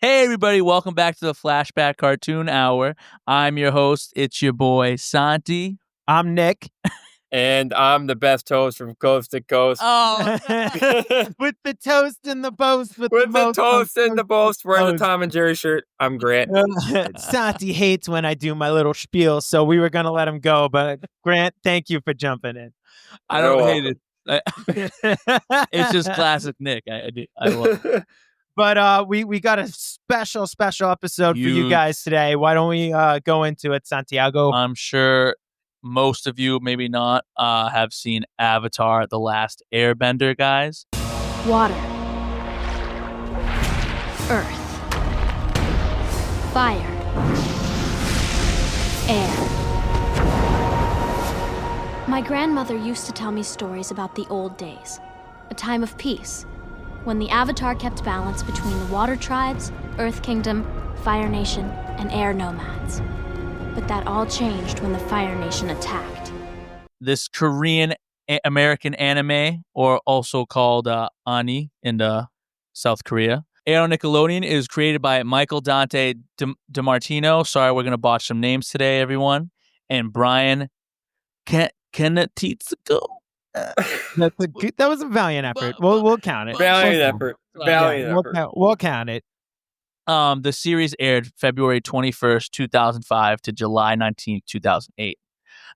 Hey, everybody. Welcome back to the Flashback Cartoon Hour. I'm your host. It's your boy, Santi. I'm Nick. And I'm the best host from coast to coast. Oh, With the toast and the boast. With the toast and the boast, wearing the Tom and Jerry shirt. I'm Grant. Santi hates when I do my little spiel, so we were going to let him go. But Grant, thank you for jumping in. I don't hate it. It's just classic Nick. I love it. But we got a special episode for you guys today. Why don't we go into it, Santiago? I'm sure most of you, maybe not, have seen Avatar: The Last Airbender, guys. Water. Earth. Fire. Air. My grandmother used to tell me stories about the old days, a time of peace, when the Avatar kept balance between the Water Tribes, Earth Kingdom, Fire Nation, and Air Nomads. But that all changed when the Fire Nation attacked. This Korean American anime, or also called Ani in South Korea, aired on Nickelodeon, is created by Michael Dante DiMartino. Sorry, we're going to botch some names today, everyone. And Brian Kenetitsuko. That was a valiant effort. We'll count it. Valiant effort. We'll count it. The series aired February 21st, 2005 to July 19th, 2008.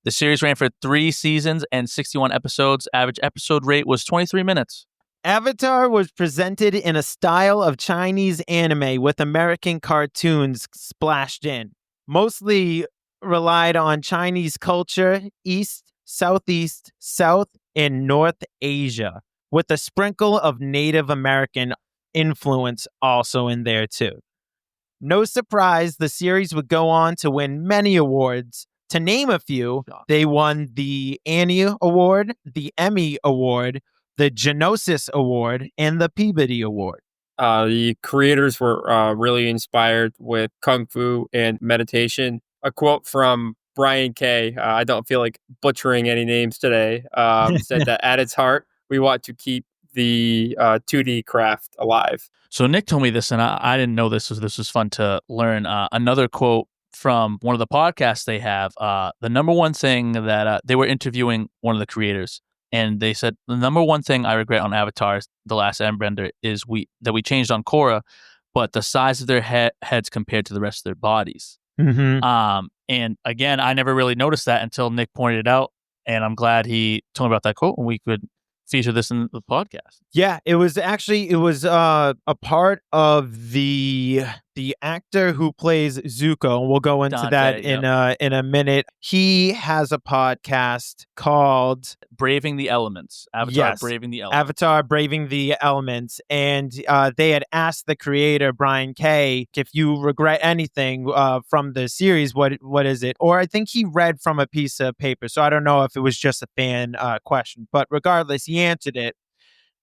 The series ran for 3 seasons and 61 episodes. Average episode rate was 23 minutes. Avatar was presented in a style of Chinese anime with American cartoons splashed in. Mostly relied on Chinese culture, East, Southeast, South, and North Asia, with a sprinkle of Native American influence also in there too. No surprise, the series would go on to win many awards. To name a few, they won the Annie Award, the Emmy Award, the Genosis Award, and the Peabody Award. The creators were really inspired with Kung Fu and meditation. A quote from Brian K., I don't feel like butchering any names today, said that at its heart, we want to keep the 2D craft alive. So Nick told me this, and I didn't know this. So this was fun to learn. Another quote from one of the podcasts they have. The number one thing that they were interviewing one of the creators, and they said, the number one thing I regret on Avatar, The Last Airbender, is that we changed on Korra, but the size of their heads compared to the rest of their bodies. Mm-hmm. And again, I never really noticed that until Nick pointed it out, and I'm glad he told me about that quote, and we could feature this in the podcast. Yeah, it was a part of the actor who plays Zuko, and we'll go into Dante, that in a minute. He has a podcast called Braving the Elements. Avatar Braving the Elements. Avatar Braving the Elements. And they had asked the creator, Brian K., if you regret anything from the series, what is it? Or I think he read from a piece of paper, so I don't know if it was just a fan question. But regardless, he answered it.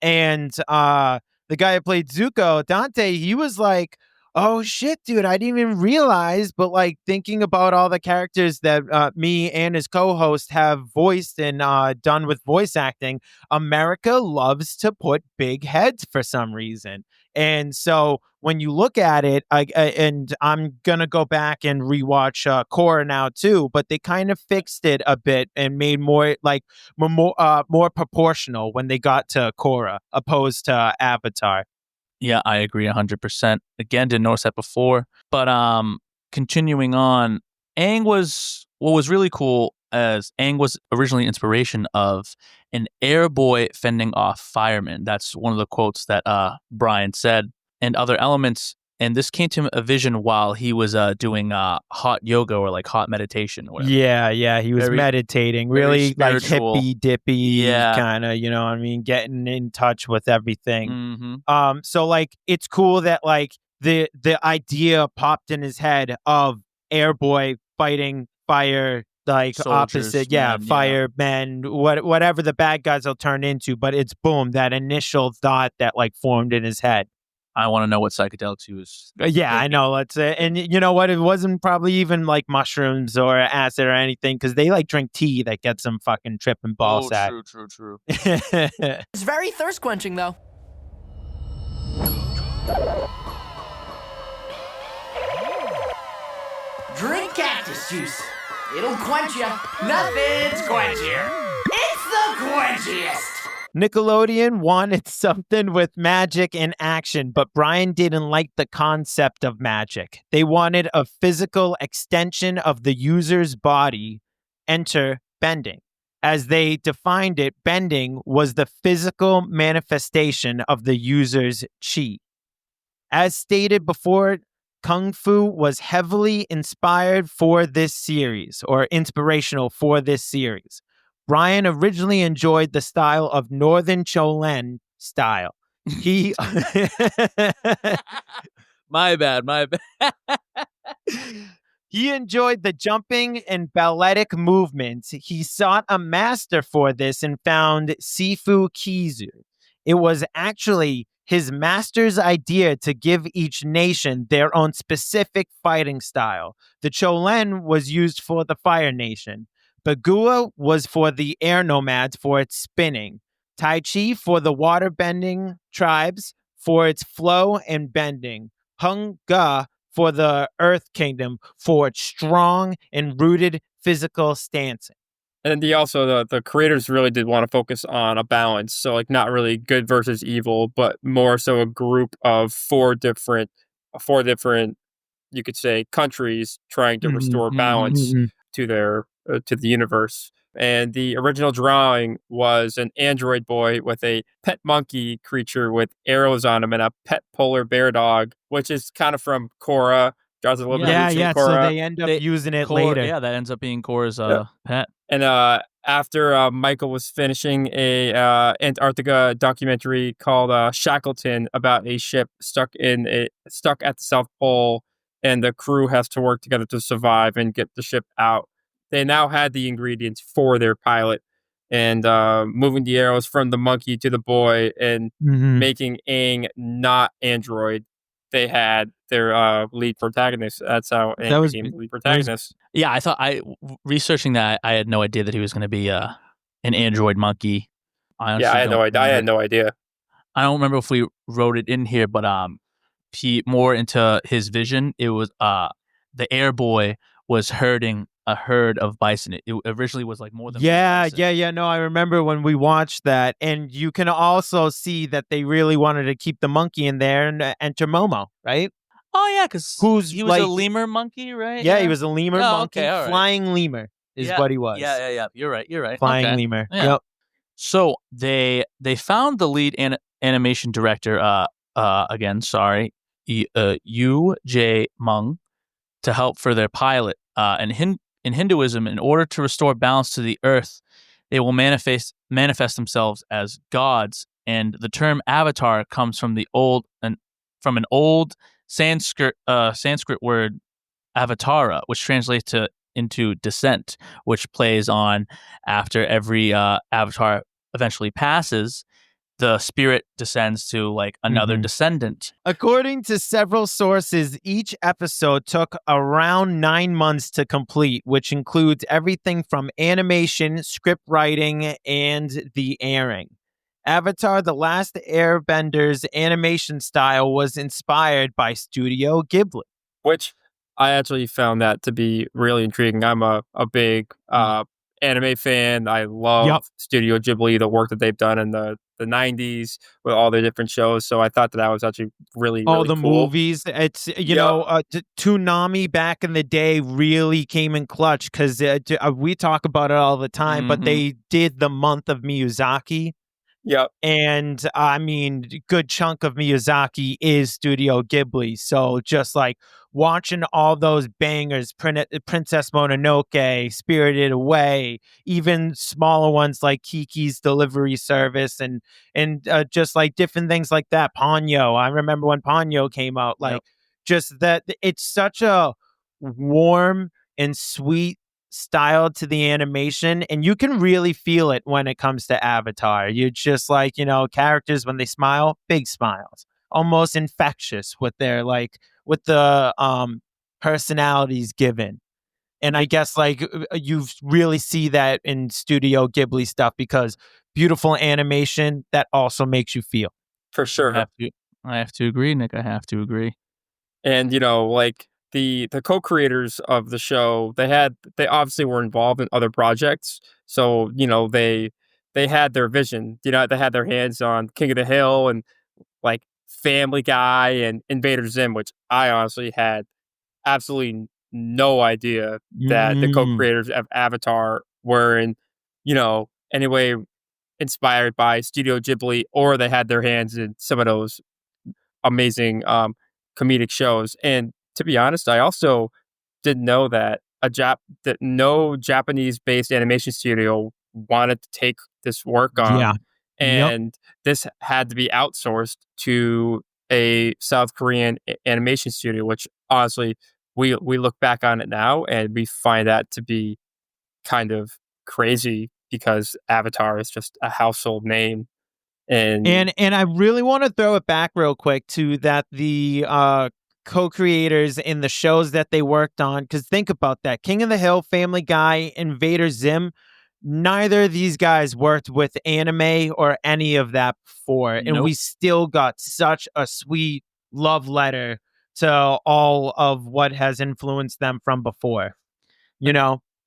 And the guy who played Zuko, Dante, he was like, oh shit, dude, I didn't even realize, but like thinking about all the characters that me and his co-host have voiced and done with voice acting, America loves to put big heads for some reason. And so when you look at it, and I'm going to go back and rewatch Korra now too, but they kind of fixed it a bit and made more proportional when they got to Korra opposed to Avatar. Yeah, I agree 100%. Again, didn't notice that before. But continuing on, Aang was really cool, as Aang was originally inspiration of an air boy fending off firemen. That's one of the quotes that Brian said. And other elements, and this came to a vision while he was doing hot yoga or like hot meditation or whatever. Yeah, he was meditating, really like hippy dippy kind of, you know what I mean, getting in touch with everything. Mm-hmm. So like it's cool that like the idea popped in his head of air boy fighting fire, like soldiers, opposite, men, firemen, whatever the bad guys will turn into, but it's boom, that initial thought that like formed in his head. I want to know what psychedelics he was. Yeah, I know. Let's and you know what? It wasn't probably even like mushrooms or acid or anything, because they like drink tea that gets them fucking tripping ball sack. True. It's very thirst quenching though. cactus juice. It'll quench you. Nothing's quenchier. It's the quenchiest. Nickelodeon wanted something with magic and action, but Brian didn't like the concept of magic. They wanted a physical extension of the user's body. Enter bending. As they defined it, bending was the physical manifestation of the user's chi. As stated before, Kung Fu was heavily inspired for this series, or inspirational for this series. Brian originally enjoyed the style of Northern Cholen style. He My bad. He enjoyed the jumping and balletic movements. He sought a master for this and found Sifu Kizu. It was actually his master's idea to give each nation their own specific fighting style. The Cholen was used for the Fire Nation. Bagua was for the air nomads for its spinning. Tai Chi for the water-bending tribes for its flow and bending. Hung Ga for the Earth Kingdom for its strong and rooted physical stancing. And the creators really did want to focus on a balance. So like not really good versus evil, but more so a group of four different, you could say, countries trying to restore balance to their to the universe. And the original drawing was an android boy with a pet monkey creature with arrows on him and a pet polar bear dog, which is kind of from Korra. Draws a little bit of Yeah. Korra. So they end up using it later. Yeah, that ends up being Korra's pet. And after Michael was finishing a Antarctica documentary called Shackleton about a ship stuck at the South Pole, and the crew has to work together to survive and get the ship out. They now had the ingredients for their pilot, and moving the arrows from the monkey to the boy and making Aang not android. They had their lead protagonist. That's how Aang became the lead protagonist. Yeah, researching that, I had no idea that he was going to be an android monkey. I had no idea. I don't remember if we wrote it in here, but he more into his vision. It was the air boy was herding a herd of bison. It originally was like more than bison. No, I remember when we watched that, and you can also see that they really wanted to keep the monkey in there and enter Momo, right? Oh yeah, because he was a lemur monkey, right? Yeah, he was a lemur monkey, okay, flying lemur is what he was. Yeah. You're right. Flying lemur. Yeah. Yep. So they found the lead animation director. Yu J Mung, to help for their pilot. In Hinduism, in order to restore balance to the earth, they will manifest themselves as gods, and the term avatar comes from an old Sanskrit word avatara, which translates into descent, which plays on after every avatar eventually passes, the spirit descends to like another descendant. According to several sources, each episode took around 9 months to complete, which includes everything from animation, script writing, and the airing. Avatar: The Last Airbender's animation style was inspired by Studio Ghibli. Which I actually found that to be really intriguing. I'm a big anime fan. I love Studio Ghibli, the work that they've done in the 90s with all their different shows. So I thought that was actually really all the cool. Movies. It's, Toonami back in the day really came in clutch because we talk about it all the time, but they did the month of Miyazaki. Yep. And I mean, good chunk of Miyazaki is Studio Ghibli. So just like watching all those bangers, Princess Mononoke, Spirited Away, even smaller ones like Kiki's Delivery Service, and just like different things like that. Ponyo. I remember when Ponyo came out, just that it's such a warm and sweet style to the animation, and you can really feel it when it comes to Avatar. You're just like, characters when they smile, big smiles, almost infectious with their with the personalities given. And I guess you really see that in Studio Ghibli stuff, because beautiful animation that also makes you feel. For sure. I have to agree, Nick. I have to agree. And the co-creators of the show, they obviously were involved in other projects, so they had their vision. They had their hands on King of the Hill and like Family Guy and Invader Zim, which I honestly had absolutely no idea that the co-creators of Avatar were in any way inspired by Studio Ghibli, or they had their hands in some of those amazing comedic shows. And to be honest, I also didn't know that that no Japanese-based animation studio wanted to take this work on. Yeah. And this had to be outsourced to a South Korean animation studio, which honestly, we look back on it now and we find that to be kind of crazy because Avatar is just a household name. And I really want to throw it back real quick to that the co-creators in the shows that they worked on, because think about that. King of the Hill, Family Guy, Invader Zim, neither of these guys worked with anime or any of that before. And Nope. we still got such a sweet love letter to all of what has influenced them from before.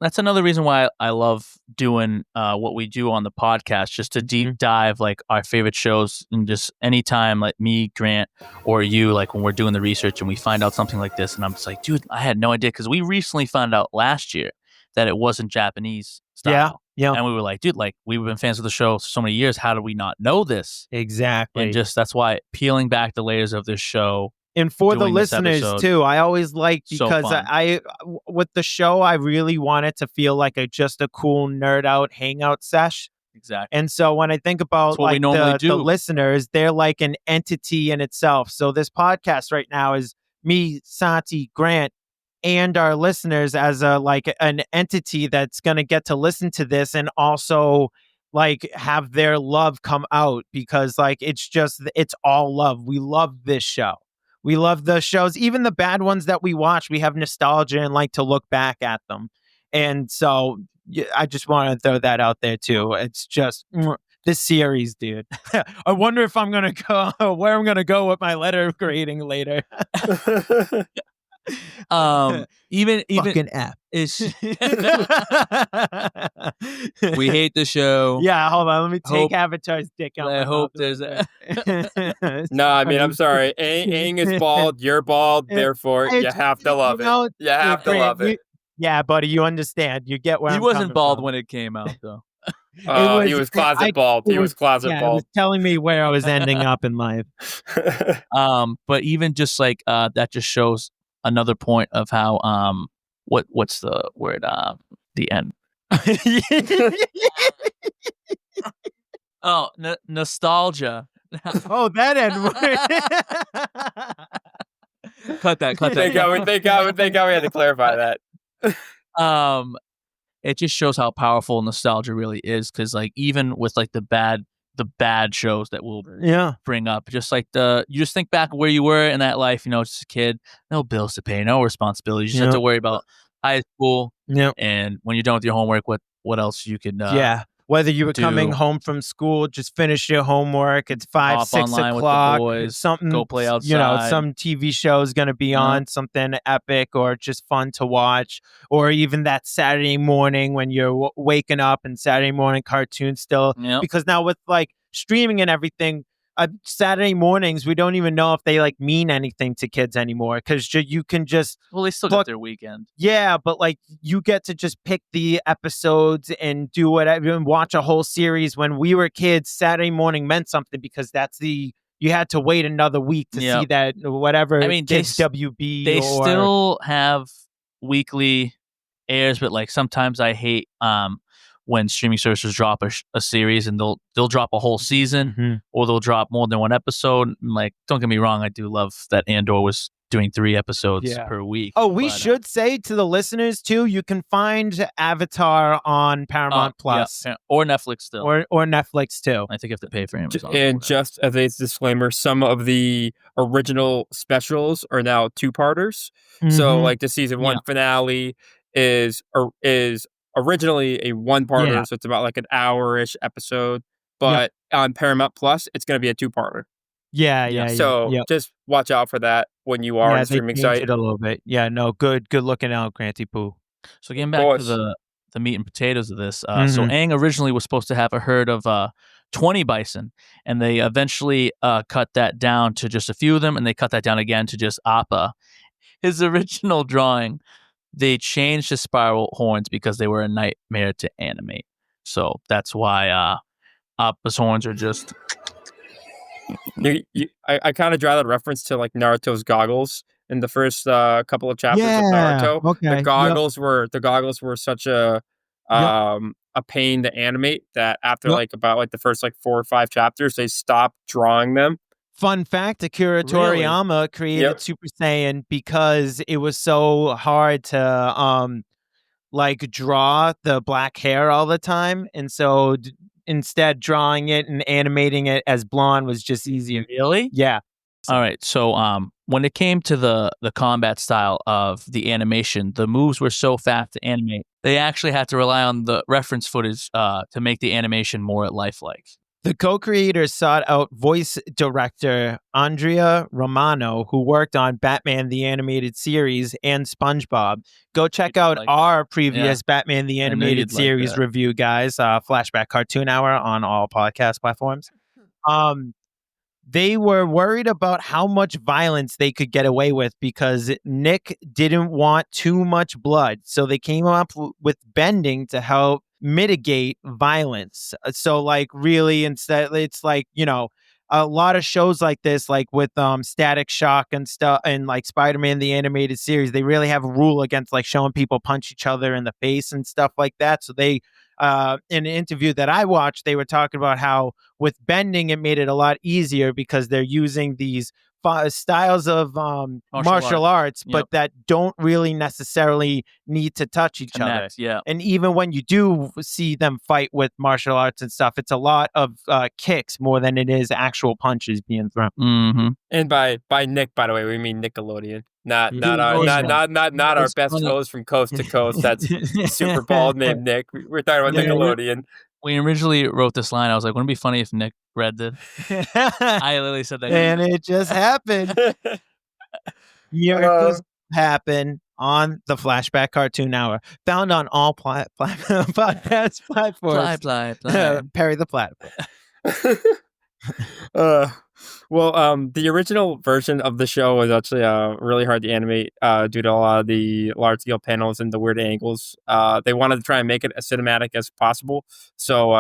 That's another reason why I love doing what we do on the podcast, just to deep dive like our favorite shows, and just anytime like me, Grant, or you, like when we're doing the research and we find out something like this, and I'm just like, dude, I had no idea, because we recently found out last year that it wasn't Japanese style. Yeah. And we were like, dude, like we've been fans of the show for so many years. How did we not know this? Exactly. And just that's why peeling back the layers of this show. And for the doing this listeners episode, too, I always like, so because fun. I with the show, I really want it to feel like just a cool nerd out hangout sesh. Exactly. And so when I think about That's what we like normally do. the listeners, they're like an entity in itself. So this podcast right now is me, Santi, Grant, and our listeners as an entity that's going to get to listen to this and also like have their love come out, because like it's all love. We love this show. We love the shows, even the bad ones that we watch. We have nostalgia and like to look back at them. And so I just want to throw that out there too. It's just this series, dude. I wonder if I'm going to go where I'm going to go with my letter grading later. Even Fucking F. is we hate the show. Yeah, hold on. Let me take Hope- Avatar's dick out. I my hope mouth. there's a no, I mean, I'm sorry. Aang is bald. You're bald. Therefore, you have to love it. You have to love it. Yeah, buddy, you understand. You get where he I'm wasn't coming bald from. when it came out, though. He was closet bald. He was closet It bald. was telling me where I was ending up in life. But even just like that just shows another point of how what's the word, the end. Oh, nostalgia. Oh, that end word. Cut that. Thank God we had to clarify that. It just shows how powerful nostalgia really is, because like even with like the bad shows that we'll bring up, just like you just think back where you were in that life, just a kid, no bills to pay, no responsibilities, you just have to worry about high school, and when you're done with your homework, what else you can whether you were coming home from school, just finish your homework, it's 5, 6 online o'clock, with the boys, something, go play outside, some TV show is going to be on, something epic or just fun to watch, or even that Saturday morning when you're waking up and Saturday morning cartoons still, because now with like streaming and everything, Saturday mornings, we don't even know if they like mean anything to kids anymore, because you can just they still got their weekend. Yeah, but like you get to just pick the episodes and do whatever and watch a whole series. When we were kids, Saturday morning meant something, because you had to wait another week to see that whatever. I mean, Kids WB. They still have weekly airs, but like sometimes I hate when streaming services drop a series and they'll drop a whole season, or they'll drop more than one episode. Like, don't get me wrong, I do love that Andor was doing 3 episodes per week. Oh, we should say to the listeners too, you can find Avatar on Paramount Plus or Netflix still, or Netflix too. I think you have to pay for Amazon. And just as a disclaimer, some of the original specials are now 2-parters. So like the season 1 finale is originally a 1-parter, so it's about like an hour-ish episode. But on Paramount Plus, it's going to be a 2-parter. Yeah. So just watch out for that. when you are on a they streaming changed site. it a little bit. Yeah, no, good looking out, Granty Poo. So getting back to course. the meat and potatoes of this. So Mhm. Aang originally was supposed to have a herd of 20 bison, and they eventually cut that down to just a few of them, and they cut that down again to just Appa. His original drawing, they changed the spiral horns because they were a nightmare to animate. So that's why Appa's horns are just... I kind of draw that reference to like Naruto's goggles in the first couple of chapters of Naruto. Okay. The goggles were such a pain to animate that after Yep. like about like the first like 4 or 5 chapters, they stopped drawing them. Fun fact, Akira Really? Toriyama created Yep. Super Saiyan because it was so hard to like draw the black hair all the time, and so instead drawing it and animating it as blonde was just easier. Really? Yeah. All right. So when it came to the combat style of the animation, the moves were so fast to animate, they actually had to rely on the reference footage to make the animation more lifelike. The co-creators sought out voice director Andrea Romano, who worked on Batman the Animated Series and SpongeBob. Go check out Like our previous Batman the I knew Animated you'd like Series that. review, guys. Flashback Cartoon Hour on all podcast platforms. They were worried about how much violence they could get away with because Nick didn't want too much blood. So they came up with bending to help mitigate violence. So like really instead, it's like, you know, a lot of shows like this, like with Static Shock and stuff, and like Spider-Man the Animated Series, they really have a rule against like showing people punch each other in the face and stuff like that. So they in an interview that I watched, they were talking about how with bending it made it a lot easier because they're using these styles of martial arts, but Yep. that don't really necessarily need to touch each other. Connect, yeah. And even when you do see them fight with martial arts and stuff, it's a lot of kicks more than it is actual punches being thrown. Mm-hmm. And by Nick, by the way, we mean Nickelodeon. Not Nickelodeon. our best host from coast to coast. That's super bald named Nick. We're talking about Nickelodeon. We originally wrote this line. I was like, wouldn't it be funny if Nick read it? I literally said that. And it just happened. Miracles happen on the Flashback Cartoon Hour, found on all podcast platforms. Fly. Perry the Platypus. The original version of the show was actually really hard to animate due to a lot of the large-scale panels and the weird angles. They wanted to try and make it as cinematic as possible, so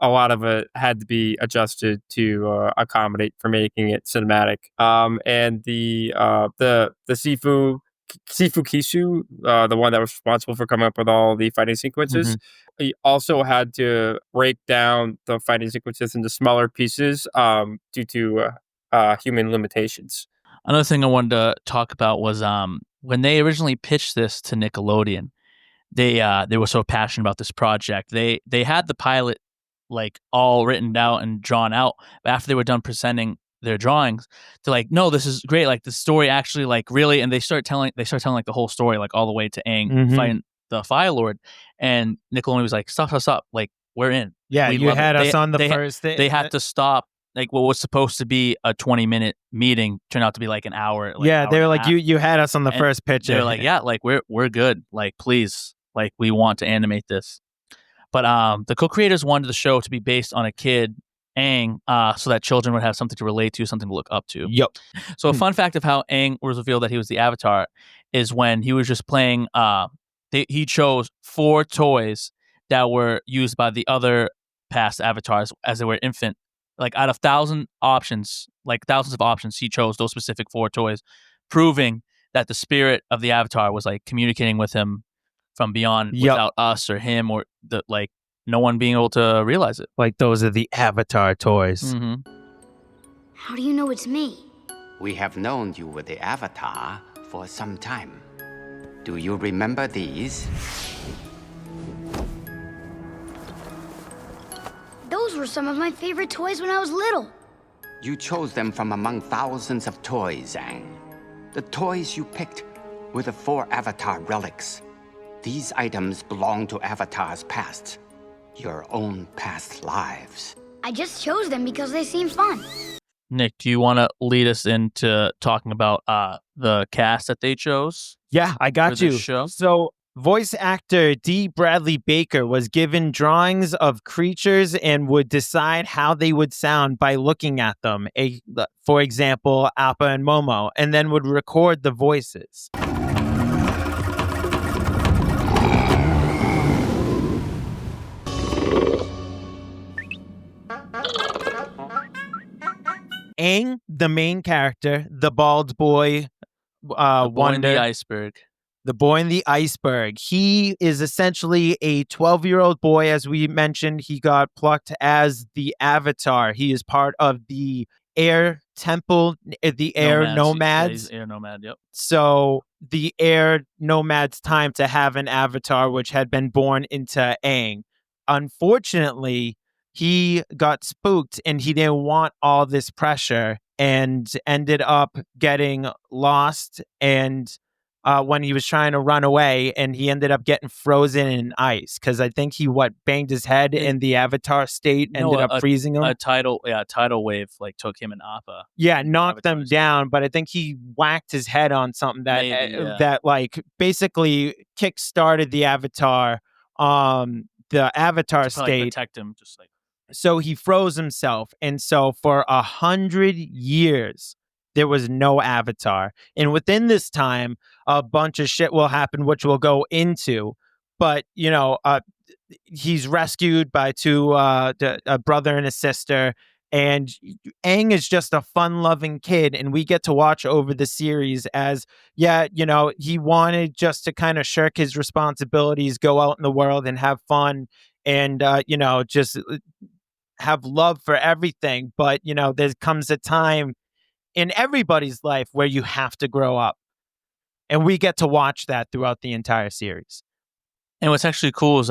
a lot of it had to be adjusted to accommodate for making it cinematic. And the Sifu Kisu, the one that was responsible for coming up with all the fighting sequences, he also had to break down the fighting sequences into smaller pieces due to human limitations. Another thing I wanted to talk about was when they originally pitched this to Nickelodeon, they were so passionate about this project. They had the pilot like all written out and drawn out, but after they were done presenting their drawings, they're like, no, this is great. Like the story actually like really, and they start telling like the whole story, like all the way to Aang fighting the Fire Lord. And Nickelodeon was like, stop. Like we're in. Yeah, We you love had it. us on the first thing. They had to stop. Like what was supposed to be a 20-minute meeting turned out to be like an hour. Like, yeah, hour they were and a like, half. you had us on the And first pitch. They were like, yeah, like we're good. Like please, like we want to animate this. But the co-creators wanted the show to be based on a kid, Aang, so that children would have something to relate to, something to look up to. Yep. So a fun fact of how Aang was revealed that he was the Avatar is when he was just playing. He chose 4 toys that were used by the other past avatars as they were infant. Like out of thousands of options, he chose those specific 4 toys, proving that the spirit of the Avatar was like communicating with him from beyond without us or him or the like no one being able to realize it. Like those are the Avatar toys. Mm-hmm. How do you know it's me? We have known you were the Avatar for some time. Do you remember these? Those were some of my favorite toys when I was little. You chose them from among thousands of toys, Aang. The toys you picked were the 4 Avatar relics. These items belong to Avatar's past, your own past lives. I just chose them because they seemed fun. Nick, do you want to lead us into talking about the cast that they chose? Yeah, I got for you. this show? So, voice actor D. Bradley Baker was given drawings of creatures and would decide how they would sound by looking at them. For example, Appa and Momo, and then would record the voices. Aang, the main character, the bald boy, Boy wonder, in the iceberg. the boy in the iceberg. He is essentially a 12-year-old boy. As we mentioned, he got plucked as the Avatar. He is part of the Air Temple, the Air Nomads. Yeah, he's Air Nomad, yep. So the Air Nomads' time to have an Avatar, which had been born into Aang. Unfortunately, he got spooked and he didn't want all this pressure and ended up getting lost. And when he was trying to run away, and he ended up getting frozen in ice because I think he banged his head in the Avatar state, ended up freezing him. A tidal wave like took him and Appa. Yeah, knocked them down, but I think he whacked his head on something that that like basically kick-started the Avatar, the Avatar state. Protect him, just like. So he froze himself, and so for 100 years there was no Avatar. And within this time, a bunch of shit will happen, which we'll go into. But, he's rescued by a brother and a sister. And Aang is just a fun-loving kid. And we get to watch over the series as, he wanted just to kind of shirk his responsibilities, go out in the world and have fun. And, just have love for everything. But, there comes a time in everybody's life where you have to grow up. And we get to watch that throughout the entire series. And what's actually cool is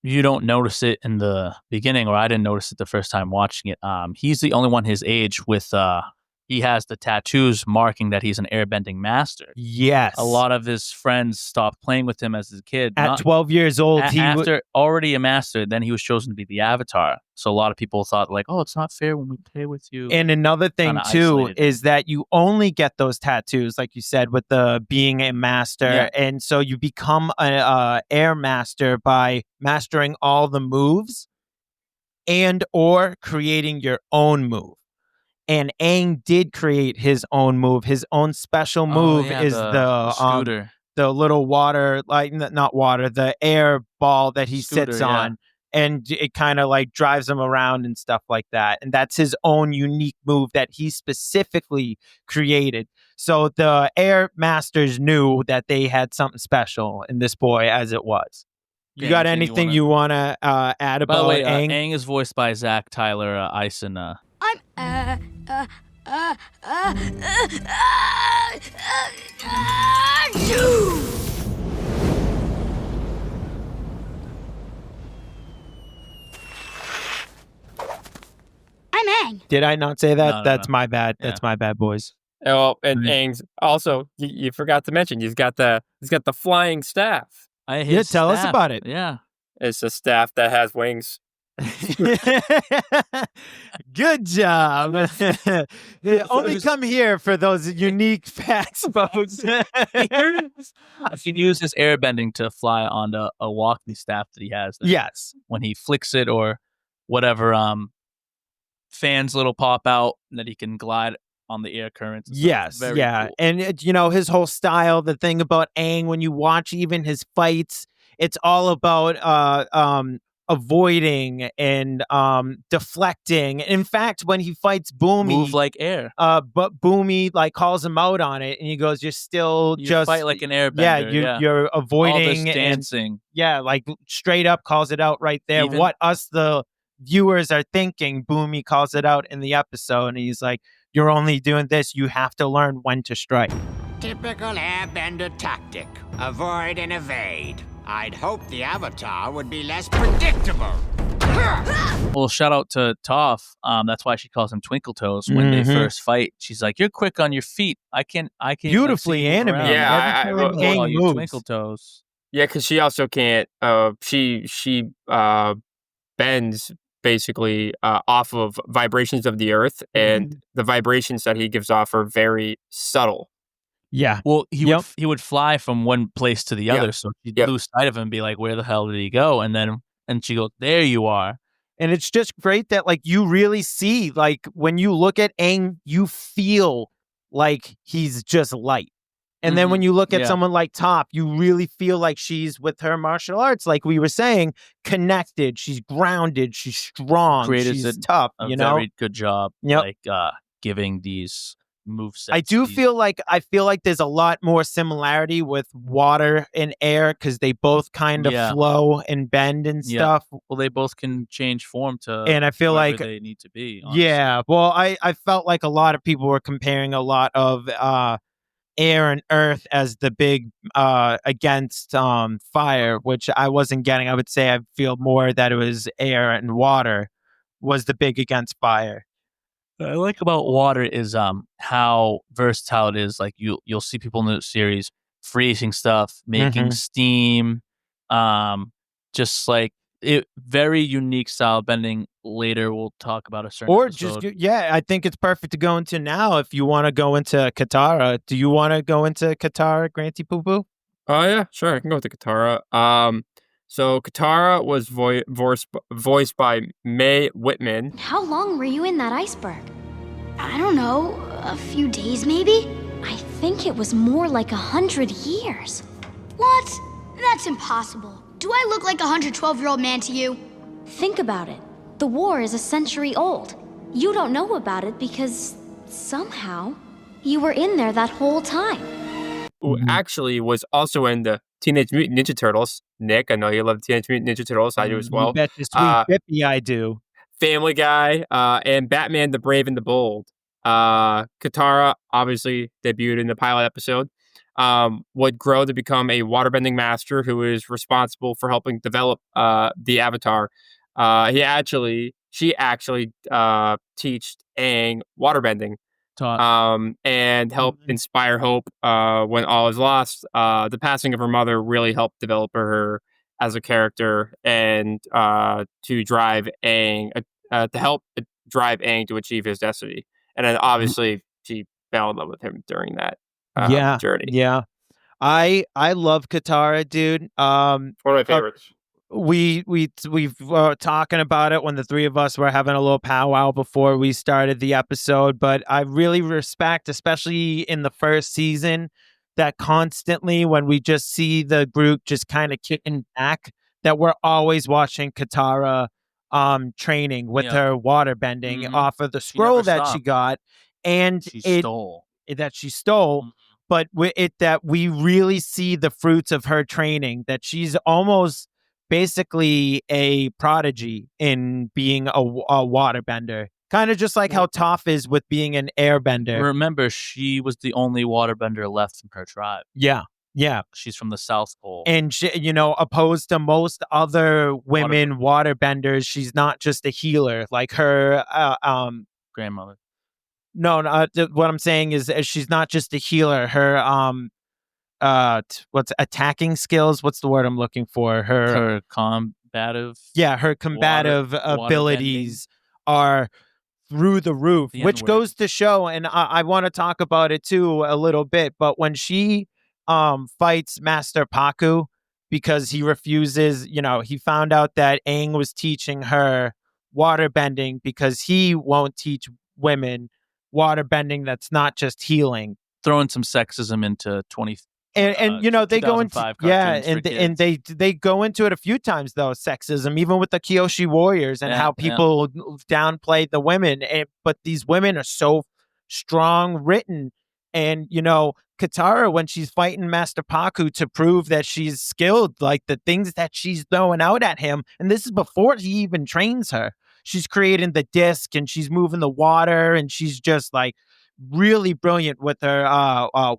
you don't notice it in the beginning, or I didn't notice it the first time watching it. He's the only one his age with he has the tattoos marking that he's an airbending master. Yes. A lot of his friends stopped playing with him as a kid. At 12 years old, after already a master, then he was chosen to be the Avatar. So a lot of people thought like, oh, it's not fair when we play with you. And another thing too is that you only get those tattoos, like you said, with the being a master. Yeah. And so you become an air master by mastering all the moves and or creating your own move. And Aang did create his own move. His own special move is the scooter. The little water, like not water, the air ball that he sits on. And it kind of like drives him around and stuff like that. And that's his own unique move that he specifically created. So the Air Masters knew that they had something special in this boy as it was. You got anything you want to add about By the way, Aang? Aang is voiced by Zach Tyler Eisen. I'm Aang. Did I not say that? No, That's no. my bad. Yeah. That's my bad, boys. Oh, and Aang's also, you forgot to mention, he's got the flying staff. Tell us about it. Yeah. It's a staff that has wings. Good job. Only come here for those unique facts, folks. He used his airbending to fly on a walkie staff that he has. Yes. When he flicks it or whatever, fans little pop out that he can glide on the air currents. Yes. Very Yeah. cool. And, his whole style, the thing about Aang, when you watch even his fights, it's all about avoiding and deflecting. In fact, when he fights Boomy, Move like air. But Boomy like calls him out on it, and he goes, "You're still You just fight like an airbender. you're avoiding all this and dancing. like straight up calls it out right there. Even- what us the viewers are thinking, Boomy calls it out in the episode, and he's like, "You're only doing this. You have to learn when to strike." Typical airbender tactic. Avoid and evade. I'd hope the Avatar would be less predictable. Well, shout out to Toph. That's why she calls him Twinkle Toes when they first fight. She's like, "You're quick on your feet. I can't." Beautifully see you move animated. around." Yeah, Every time Aang Call you moves. Twinkle Toes. Yeah, because she also can't. She bends basically off of vibrations of the earth, and the vibrations that he gives off are very subtle. Yeah. Well, he Yep. would fly from one place to the other, so you'd lose sight of him and be like, "Where the hell did he go?" And she goes, "There you are." And it's just great that like you really see, like when you look at Aang, you feel like he's just light. And then when you look at someone like Toph, you really feel like she's with her martial arts, like we were saying, connected. She's grounded. She's strong. Created She's tough. a You know, very good job, like giving these movesets. I do feel like there's a lot more similarity with water and air because they both kind of flow and bend and stuff. Well, they both can change form to, and I feel like they need to be. Honestly. Yeah. Well, I felt like a lot of people were comparing a lot of air and earth as the big against fire, which I wasn't getting. I would say I feel more that it was air and water was the big against fire. What I like about water is how versatile it is. Like you'll see people in the series freezing stuff, making steam, just like it. Very unique style bending. Later we'll talk about a certain episode. I think it's perfect to go into now. If you want to go into Katara, do you want to go into Katara, Granty Poo Poo? Oh yeah, sure. I can go with the Katara. So Katara was voiced by Mae Whitman. How long were you in that iceberg? I don't know, a few days maybe? I think it was more like 100 years. What? That's impossible. Do I look like a 112-year-old man to you? Think about it. The war is a century old. You don't know about it because somehow you were in there that whole time. Who actually was also in the Teenage Mutant Ninja Turtles. Nick, I know you love Teenage Mutant Ninja Turtles. I do as well. You bet this sweet Bippy I do. Family Guy, and Batman the Brave and the Bold. Katara obviously debuted in the pilot episode. Would grow to become a waterbending master who is responsible for helping develop the Avatar. She actually teached Aang waterbending. And helped inspire hope when all is lost. The passing of her mother really helped develop her as a character and to drive Aang, to help drive Aang to achieve his destiny. And then obviously she fell in love with him during that journey. Yeah. I love Katara, dude. One of my favorites. We were talking about it when the three of us were having a little powwow before we started the episode, but I really respect, especially in the first season, that constantly when we just see the group just kind of kicking back, that we're always watching Katara training with her water bending off of the scroll that she got and that she stole. But that we really see the fruits of her training, that she's almost basically a prodigy in being a waterbender. Kind of just like how Toph is with being an airbender. Remember, she was the only waterbender left from her tribe. Yeah. She's from the South Pole. And, she, opposed to most other women waterbenders, she's not just a healer. Like her... grandmother. No, what I'm saying is she's not just a healer. Her... what's attacking skills? What's the word I'm looking for? Her combative. Yeah, her combative abilities are through the roof, which goes to show, and I want to talk about it too a little bit. But when she fights Master Paku because he refuses, he found out that Aang was teaching her waterbending because he won't teach women waterbending that's not just healing. Throwing some sexism into 20. And they go into and they go into it a few times though, sexism, even with the Kyoshi warriors and how people downplay the women, but these women are so strong written. And Katara, when she's fighting Master Paku to prove that she's skilled, like the things that she's throwing out at him, and this is before he even trains her, she's creating the disc and she's moving the water, and she's just like really brilliant with her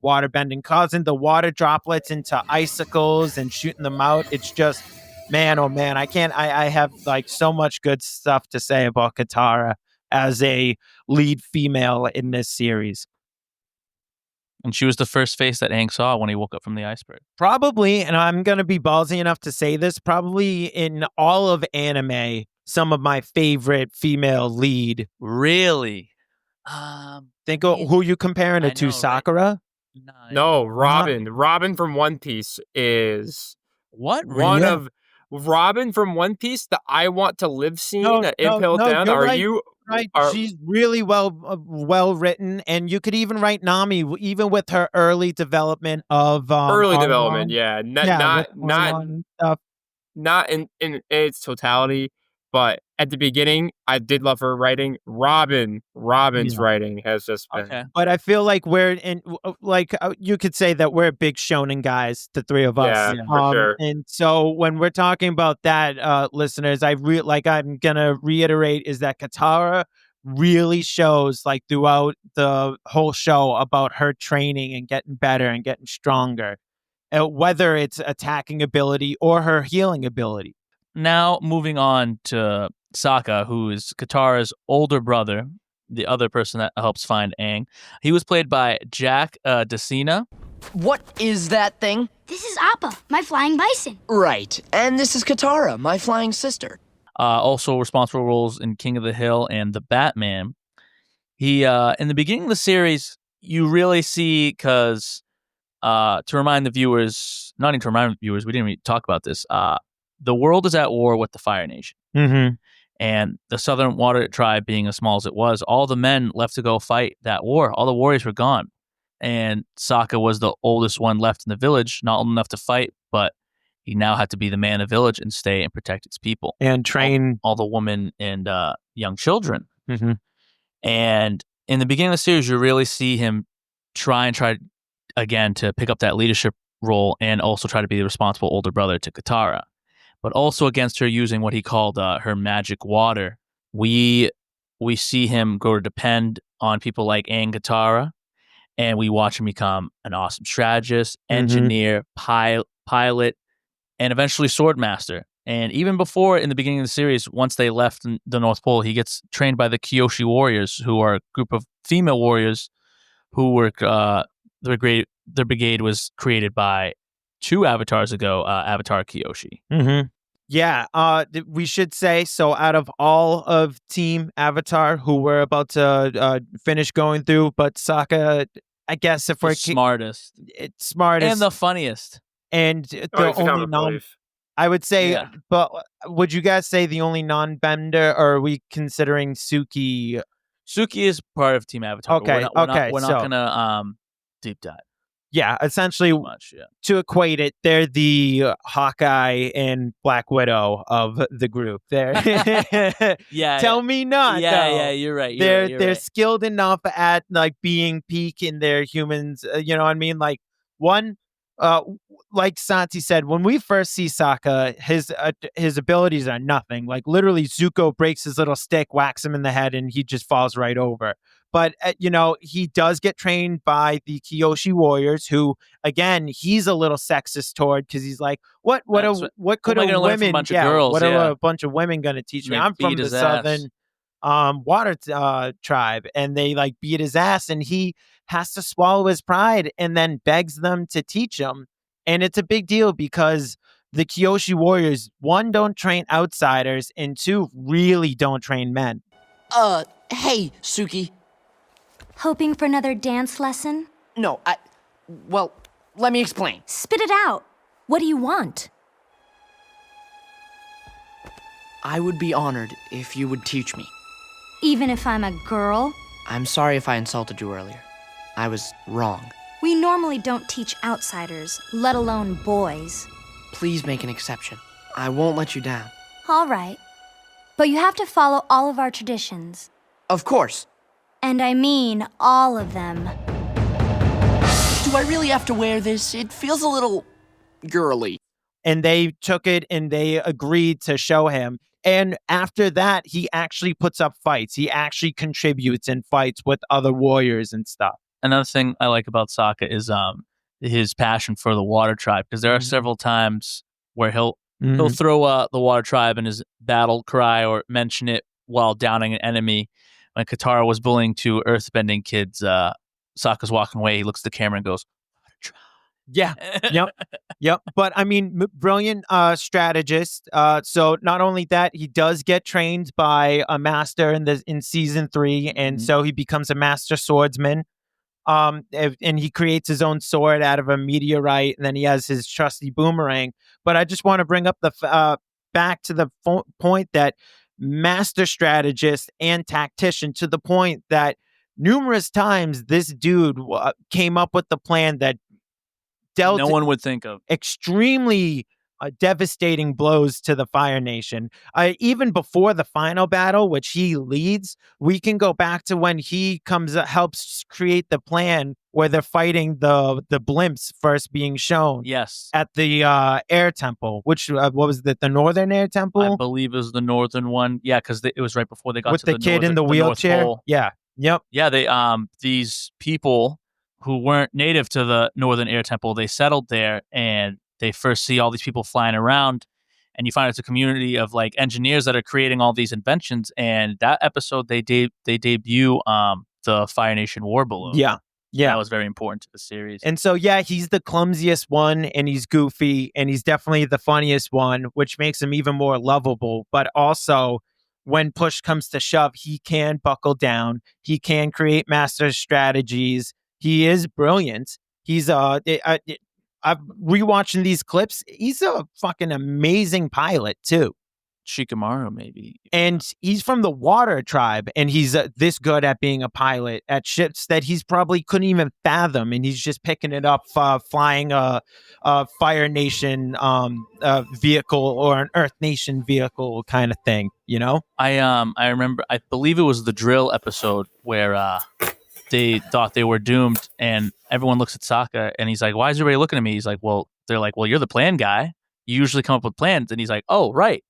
water bending, causing the water droplets into icicles and shooting them out. It's just, man, oh man, I have like so much good stuff to say about Katara as a lead female in this series. And she was the first face that Aang saw when he woke up from the iceberg. Probably, and I'm going to be ballsy enough to say this, probably in all of anime, some of my favorite female lead. Really? Think of who you comparing I it to, know, right? Sakura? No, Robin. Robin from One Piece is What? one Really? of Robin from One Piece. The "I want to live" scene No, at no, Impel no, Down. you're Are right. you? Right, Are she's really well written, and you could even write Nami, even with her early development of early development? Arlong. Yeah, Yeah, with not Arlong and stuff. not in its totality, but at the beginning, I did love her writing. Robin's Yeah. writing has just been Okay. But I feel like we're in, you could say that we're big shonen guys, the three of us. Yeah, for sure. And so when we're talking about that, listeners, I'm gonna reiterate is that Katara really shows like throughout the whole show about her training and getting better and getting stronger, whether it's attacking ability or her healing ability. Now moving on to Sokka, who is Katara's older brother, the other person that helps find Aang. He was played by Jack Decina. What is that thing? This is Appa, my flying bison. Right. And this is Katara, my flying sister. Also responsible roles in King of the Hill and The Batman. He in the beginning of the series, you really see, because to remind the viewers, not even to remind the viewers, we didn't even talk about this. The world is at war with the Fire Nation. Mm-hmm. And the Southern Water Tribe, being as small as it was, all the men left to go fight that war. All the warriors were gone. And Sokka was the oldest one left in the village, not old enough to fight, but he now had to be the man of the village and stay and protect its people. And train all the women and young children. Mm-hmm. And in the beginning of the series, you really see him try again to pick up that leadership role and also try to be the responsible older brother to Katara. But also against her using what he called her magic water, we see him grow to depend on people like Aang Katara, and we watch him become an awesome strategist, engineer, pilot, and eventually swordmaster. And even before, in the beginning of the series, once they left the North Pole, he gets trained by the Kyoshi Warriors, who are a group of female warriors who were their brigade was created by 2 avatars ago, Avatar Kyoshi. Mm-hmm. Yeah, we should say, so out of all of Team Avatar, who we're about to finish going through, but Sokka, I guess if we're smartest and the funniest. And the only I would say, yeah. But would you guys say the only non-bender, or are we considering Suki? Suki is part of Team Avatar. Okay, we're not gonna deep dive. Yeah, essentially, much, yeah. To equate it, they're the Hawkeye and Black Widow of the group. They're yeah. Tell me not. Yeah, though. yeah, you're right. They're right. skilled enough at like being peak in their humans. You know what I mean? Like one. Like Santi said, when we first see Sokka, his abilities are nothing. Like literally, Zuko breaks his little stick, whacks him in the head, and he just falls right over. But he does get trained by the Kyoshi Warriors, who again he's a little sexist toward, because he's like, what could a women? What are a bunch of women gonna teach me? I'm from the Southern Water Tribe, and they like beat his ass, and he has to swallow his pride and then begs them to teach him. And it's a big deal because the Kyoshi Warriors, 1, don't train outsiders, and 2, really don't train men. Hey, Suki. Hoping for another dance lesson? No, well, let me explain. Spit it out. What do you want? I would be honored if you would teach me. Even if I'm a girl? I'm sorry if I insulted you earlier. I was wrong. We normally don't teach outsiders, let alone boys. Please make an exception. I won't let you down. All right. But you have to follow all of our traditions. Of course. And I mean all of them. Do I really have to wear this? It feels a little girly. And they took it and they agreed to show him. And after that, he actually puts up fights. He actually contributes in fights with other warriors and stuff. Another thing I like about Sokka is his passion for the Water Tribe, because there are several times where he'll throw the Water Tribe in his battle cry or mention it while downing an enemy. When Katara was bullying 2 earthbending kids, Sokka's walking away. He looks at the camera and goes, "Water Tribe." Yeah. Yep. But I mean, brilliant strategist. So not only that, he does get trained by a master in season 3, and so he becomes a master swordsman. And he creates his own sword out of a meteorite, and then he has his trusty boomerang. But I just want to bring up the back to the point that master strategist and tactician, to the point that numerous times this dude came up with the plan that dealt no one would think of. Extremely devastating blows to the Fire Nation. Even before the final battle, which he leads, we can go back to when he helps create the plan where they're fighting the blimps first being shown. Yes. At the air temple, which what was it, the northern air temple? I believe it was the northern one. Yeah, because it was right before they got with to the kid in the wheelchair. Yeah. Yep. Yeah. They these people who weren't native to the Northern Air Temple, they settled there, and they first see all these people flying around, and you find it's a community of like engineers that are creating all these inventions. And that episode, they debut the Fire Nation war balloon. Yeah. That was very important to the series. And so, yeah, he's the clumsiest one, and he's goofy, and he's definitely the funniest one, which makes him even more lovable. But also, when push comes to shove, he can buckle down. He can create master strategies. He is brilliant. He's I'm rewatching these clips. He's a fucking amazing pilot too. Shikamaru, maybe. And he's from the Water Tribe, and he's this good at being a pilot at ships that he's probably couldn't even fathom, and he's just picking it up, flying a Fire Nation vehicle or an Earth Nation vehicle kind of thing, you know? I remember, I believe it was the drill episode where they thought they were doomed, and everyone looks at Sokka, and he's like, "Why is everybody looking at me?" He's like, they're like, "Well, you're the plan guy. You usually come up with plans." And he's like, "Oh, right."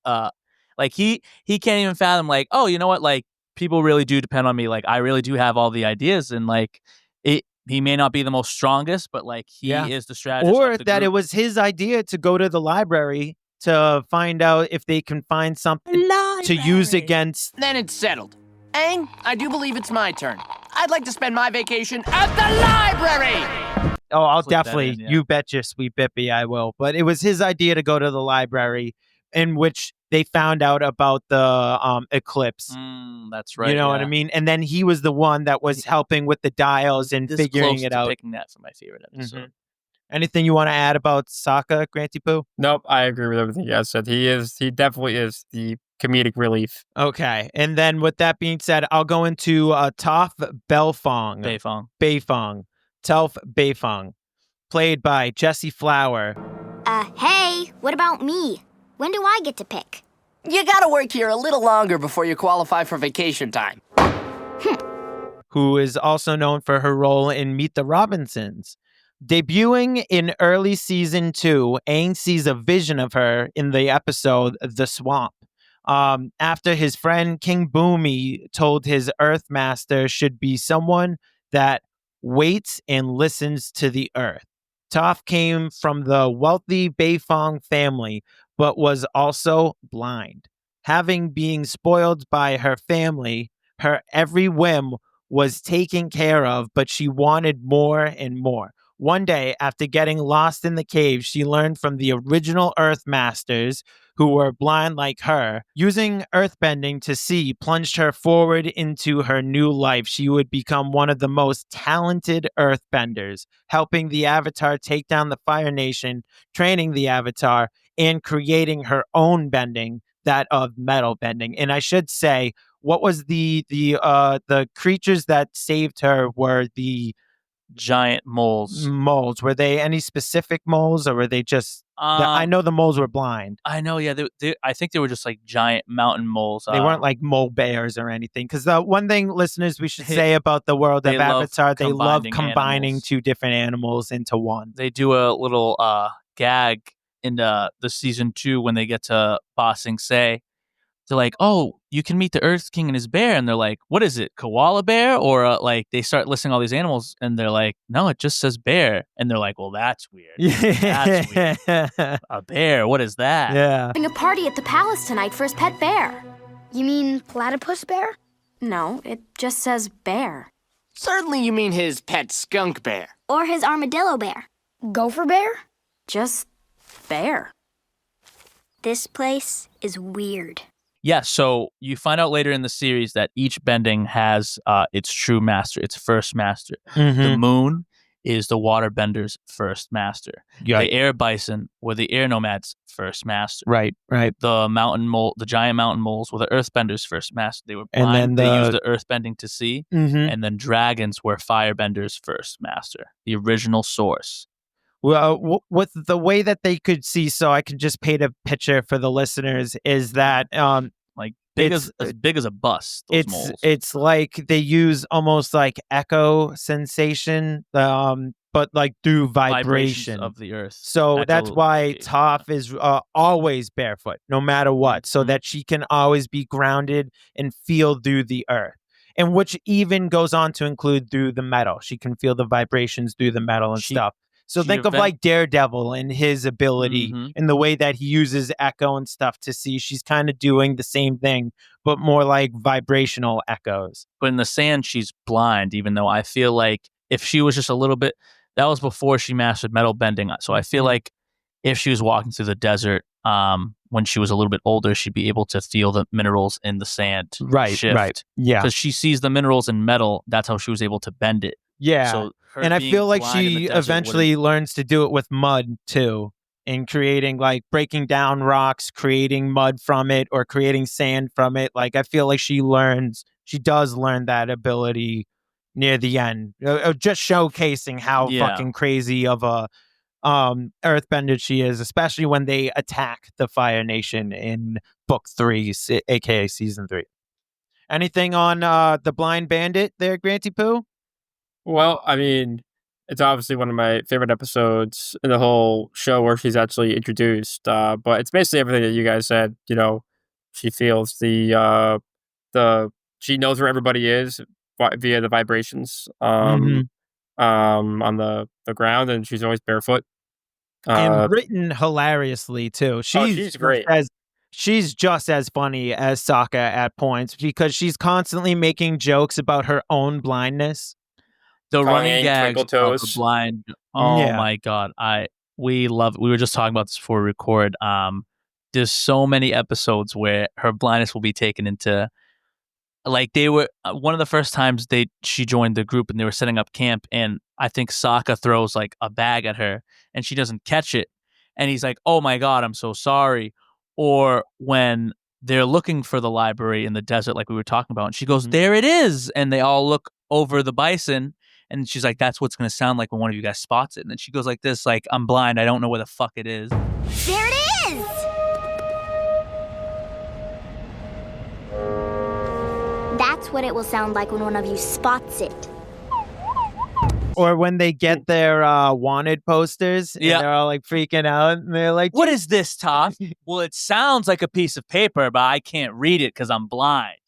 Like he can't even fathom, like, "Oh, you know what? Like, people really do depend on me. Like, I really do have all the ideas." And like, he may not be the most strongest, but like he is the strategist. Or that it was his idea to go to the library to find out if they can find something to use against. Then it's settled. Aang, I do believe it's my turn. I'd like to spend my vacation at the library! Oh, I'll definitely, you betcha, sweet Bippy, I will. But it was his idea to go to the library, in which they found out about the eclipse. That's right. You know what I mean? And then he was the one that was helping with the dials and figuring it out. Picking that for my favorite episode. Mm-hmm. Anything you want to add about Sokka, Granty Poo? Nope, I agree with everything you guys said. He definitely is the comedic relief. Okay, and then with that being said, I'll go into Toph Beifong, Toph Beifong, played by Jessie Flower. Hey, what about me? When do I get to pick? You gotta work here a little longer before you qualify for vacation time. Who is also known for her role in Meet the Robinsons. Debuting in early season 2, Aang sees a vision of her in the episode The Swamp. After his friend King Boomy told his Earth Master should be someone that waits and listens to the Earth. Toph came from the wealthy Beifong family, but was also blind. Having been spoiled by her family, her every whim was taken care of, but she wanted more and more. One day, after getting lost in the cave, she learned from the original Earth Masters, who were blind like her. Using earthbending to see plunged her forward into her new life. She would become one of the most talented earthbenders, helping the Avatar take down the Fire Nation, training the Avatar, and creating her own bending, that of metal bending. And I should say, what was the creatures that saved her were the giant moles. Were they any specific moles, or were they just? I know the moles were blind. I know, yeah. I think they were just like giant mountain moles. They weren't like mole bears or anything. Because the one thing, listeners, we should say about the world of Avatar, they love combining two different animals into one. They do a little gag in the season 2 when they get to Ba Sing Se. They're like, "Oh, you can meet the Earth King and his bear," and they're like, "What is it, koala bear?" Or like they start listing all these animals, and they're like, "No, it just says bear," and they're like, "Well, that's weird. That's weird. A bear? What is that?" Yeah. Having a party at the palace tonight for his pet bear. You mean platypus bear? No, it just says bear. Certainly you mean his pet skunk bear. Or his armadillo bear. Gopher bear? Just bear. This place is weird. Yeah, so you find out later in the series that each bending has its true master, its first master. The moon is the waterbender's first master. Yeah. The air bison were the air nomads' first master. Right. The mountain mole, the giant mountain moles were the earthbender's first master. They were And blind. then They used the earthbending to see. And then dragons were firebender's first master, the original source. Well, with the way that they could see, so I can just paint a picture for the listeners, is that Like big as big as a bus. Those moles. It's like they use almost like echo sensation, but like through vibration of the earth. So that's why Toph is always barefoot, no matter what, so that she can always be grounded and feel through the earth. And which even goes on to include through the metal. She can feel the vibrations through the metal and stuff. So think of like Daredevil and his ability and the way that he uses echo and stuff to see. She's kind of doing the same thing, but more like vibrational echoes. But in the sand, she's blind, even though I feel like if she was just a little bit, that was before she mastered metal bending. So I feel like if she was walking through the desert when she was a little bit older, she'd be able to feel the minerals in the sand shift. Yeah. Because she sees the minerals in metal. That's how she was able to bend it. Yeah. So and I feel like she eventually learns to do it with mud too, in creating like breaking down rocks, creating mud from it, or creating sand from it. Like I feel like she does learn that ability near the end, just showcasing how fucking crazy of a earthbender she is, especially when they attack the Fire Nation in book 3, aka season 3. Anything on the Blind Bandit there, Granty Poo? Well, I mean, it's obviously one of my favorite episodes in the whole show where she's actually introduced. But it's basically everything that you guys said. You know, she feels she knows where everybody is via the vibrations on the ground, and she's always barefoot. And written hilariously too. She's great. She's just as funny as Sokka at points because she's constantly making jokes about her own blindness. The running gags of the blind. Oh my god, we love it. We were just talking about this before we record. There's so many episodes where her blindness will be taken into, like they were one of the first times she joined the group and they were setting up camp, and I think Sokka throws like a bag at her and she doesn't catch it, and he's like, "Oh my god, I'm so sorry." Or when they're looking for the library in the desert, like we were talking about, and she goes, "There it is," and they all look over the bison. And she's like, "That's what's going to sound like when one of you guys spots it." And then she goes like this, like, "I'm blind. I don't know where the fuck it is." There it is! That's what it will sound like when one of you spots it. Or when they get their wanted posters and they're all like freaking out and they're like, "What is this, Toph?" "Well, it sounds like a piece of paper, but I can't read it because I'm blind."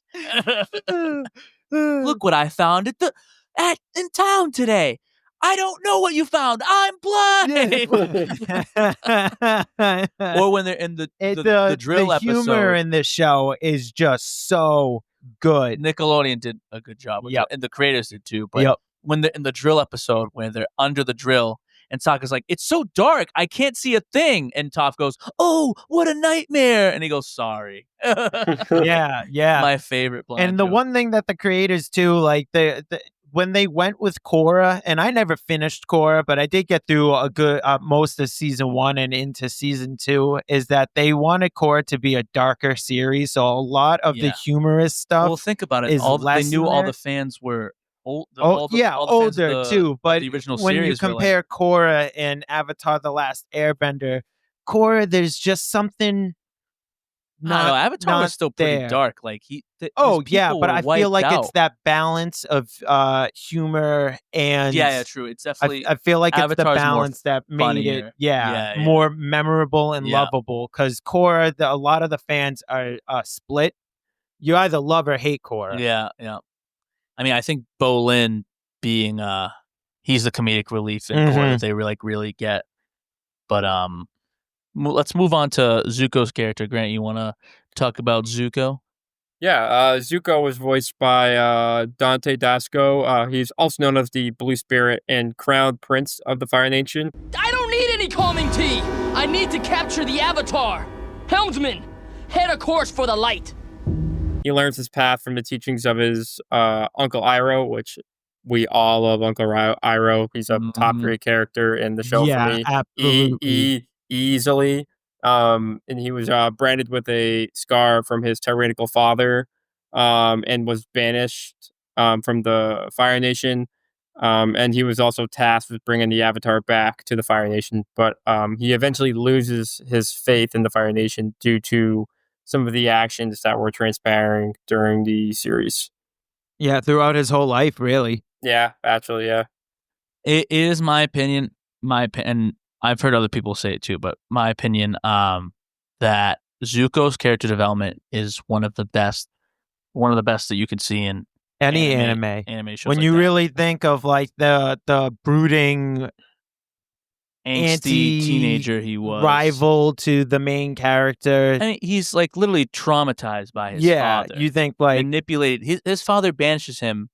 "Look what I found in town today. I don't know what you found. I'm blind." Or when they're in the drill episode. The humor in this show is just so good. Nickelodeon did a good job. And the creators did too. But when they're in the drill episode, where they're under the drill, and Sokka's like, "It's so dark, I can't see a thing." And Toph goes, "Oh, what a nightmare." And he goes, "Sorry." Yeah. My favorite blind And the joke. one thing that the creators too, like when they went with Korra, and I never finished Korra, but I did get through a good most of season 1 and into season 2, is that they wanted Korra to be a darker series. So a lot of the humorous stuff. Well, think about it. is They knew all there. the fans were old. Older too. But the original when you series were compare Korra and Avatar: The Last Airbender, Korra, there's just something. Avatar was still pretty there. dark. Like But I feel like it's that balance of humor and true. It's definitely. I feel like Avatar's it's the balance that made funnier. it more memorable and lovable. Because Korra, a lot of the fans are split. You either love or hate Korra. Yeah. I mean, I think Bolin being he's the comedic relief in Korra that they really get. But let's move on to Zuko's character. Grant, you want to talk about Zuko? Yeah, Zuko was voiced by Dante Dasco. He's also known as the Blue Spirit and Crown Prince of the Fire Nation. I don't need any calming tea. I need to capture the Avatar. Helmsman, head a course for the light. He learns his path from the teachings of his Uncle Iroh, which we all love Uncle Iroh. He's a top 3 character in the show for me. Absolutely. Easily. And he was branded with a scar from his tyrannical father and was banished from the Fire Nation. And he was also tasked with bringing the Avatar back to the Fire Nation. But he eventually loses his faith in the Fire Nation due to some of the actions that were transpiring during the series. Yeah, throughout his whole life, really. Yeah, actually, yeah. It is my opinion, and I've heard other people say it too, but my opinion, that Zuko's character development is one of the best that you could see in any anime shows. When like you that. really think of like the brooding, angsty teenager he was, rival to the main character. I mean, he's like literally traumatized by his father. You think like manipulated. His father banishes him,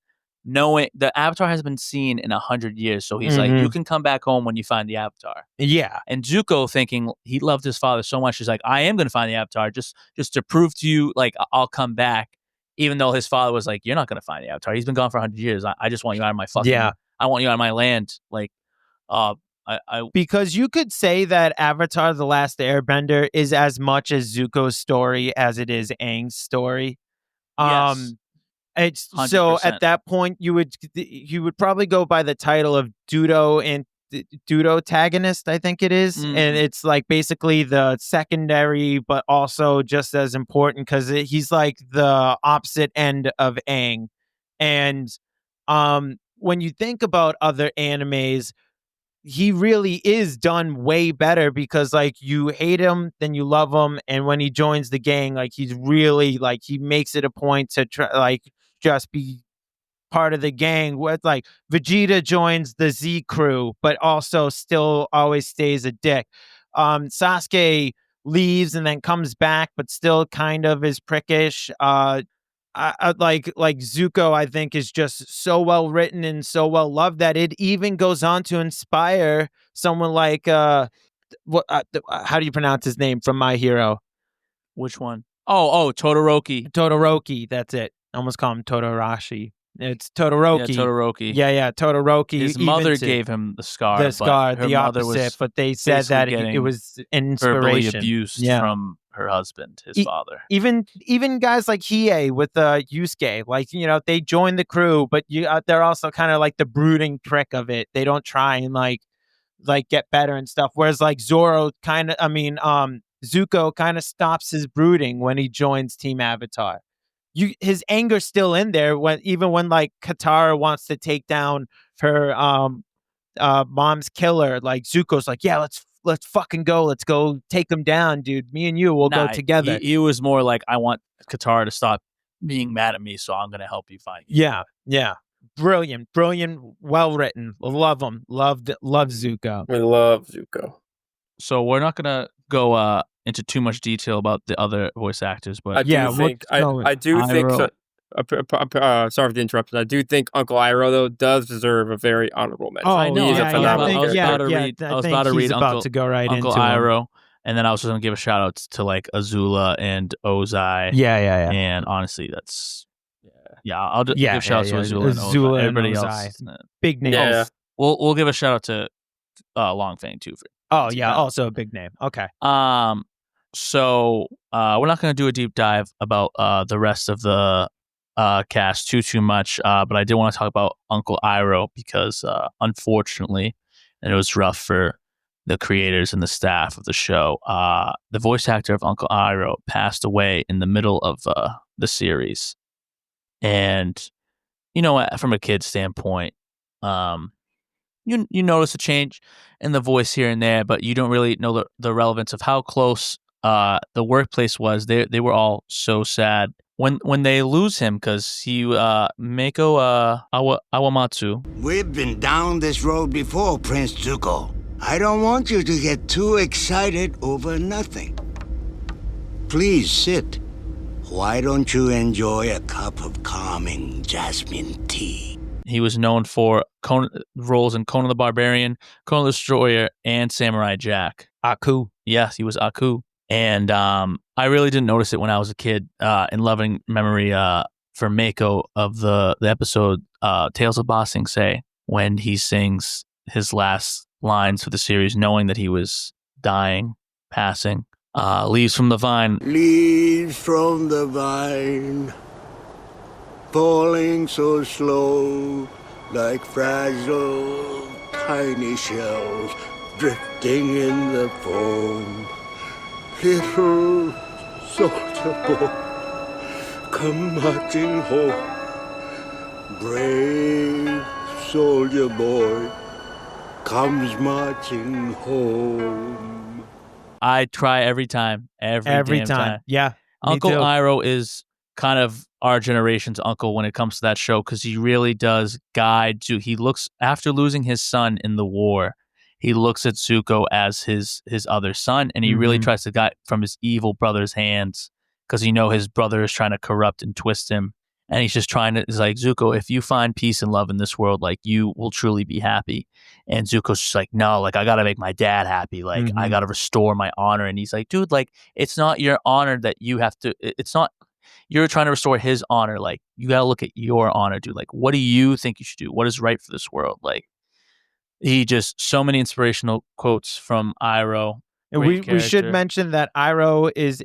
knowing the Avatar has been seen in 100 years. So he's like, you can come back home when you find the Avatar. Yeah. And Zuko, thinking he loved his father so much, he's like, I am going to find the Avatar just to prove to you, like, I'll come back. Even though his father was like, you're not going to find the Avatar. He's been gone for 100 years. I just want you out of my fucking. Yeah. I want you out of my land. Like, because you could say that Avatar: The Last Airbender is as much as Zuko's story as it is Aang's story. Yes. It's 100%. So at that point you would probably go by the title of Deutotagonist, I think it is. And it's like basically the secondary but also just as important because he's like the opposite end of Aang. And when you think about other animes, he really is done way better because like you hate him, then you love him, and when he joins the gang, like he's really like he makes it a point to try like just be part of the gang. With like Vegeta joins the Z crew, but also still always stays a dick. Sasuke leaves and then comes back, but still kind of is prickish. Like Zuko, I think, is just so well written and so well loved that it even goes on to inspire someone like how do you pronounce his name from My Hero? Which one? Oh, Todoroki. Todoroki, that's it. I almost call him Todoroshi. It's Todoroki. Yeah, Todoroki. Yeah, Todoroki. His mother gave him the scar. The opposite. But they said that it was an inspiration. Verbally abused from her husband, his father. Even guys like Hiei with Yusuke, like, you know, they join the crew, but they're also kind of like the brooding prick of it. They don't try and like get better and stuff. Whereas like Zuko kind of stops his brooding when he joins Team Avatar. His anger's still in there even when like Katara wants to take down her mom's killer. Like Zuko's like, yeah, let's fucking go. Let's go take him down, dude. Me and you will go together. He was more like, I want Katara to stop being mad at me, so I'm going to help you find you. Yeah. Brilliant. Well written. Love him. Love Zuko. We love Zuko. So we're not going to go into too much detail about the other voice actors, but I do think sorry for the interruption. I do think Uncle Iroh though does deserve a very honorable mention. Oh, I know. He's a phenomenal I was about to read Uncle Iroh, and then I was just going to give a shout out to like Azula and Ozai. Yeah. And honestly, that's I'll give shout out to Azula and Ozai. Everybody else, big name. Yeah. We'll give a shout out to Long Fang too. Also a big name. Okay. So we're not going to do a deep dive about the rest of the cast too much, but I did want to talk about Uncle Iroh because unfortunately, and it was rough for the creators and the staff of the show, the voice actor of Uncle Iroh passed away in the middle of the series. And, you know, from a kid's standpoint, you notice a change in the voice here and there, but you don't really know the relevance of how close the workplace was. They were all so sad when they lose him because he Mako Awamatsu. We've been down this road before, Prince Zuko. I don't want you to get too excited over nothing. Please sit. Why don't you enjoy a cup of calming jasmine tea? He was known for roles in Conan the Barbarian, Conan the Destroyer, and Samurai Jack. Aku. Yes, he was Aku. And I really didn't notice it when I was a kid. In loving memory for Mako of the episode Tales of Ba Sing Se, when he sings his last lines for the series, knowing that he was dying, passing. Leaves from the vine. Leaves from the vine, falling so slow, like fragile, tiny shells drifting in the foam. Little soldier boy, come marching home. Brave soldier boy comes marching home. I cry every time. Every damn time. Yeah. Uncle Iroh is kind of our generation's uncle when it comes to that show, because he really does guide Zuko. He looks, after losing his son in the war, he looks at Zuko as his other son, and he really tries to guide from his evil brother's hands, because his brother is trying to corrupt and twist him. And he's just he's like, Zuko, if you find peace and love in this world, like, you will truly be happy. And Zuko's just like, no, like, I got to make my dad happy. Like, I got to restore my honor. And he's like, dude, like, it's not your honor that you have to, it's not, you're trying to restore his honor. Like, you got to look at your honor, dude. Like, what do you think you should do? What is right for this world? Like, so many inspirational quotes from Iroh. And we should mention that Iroh is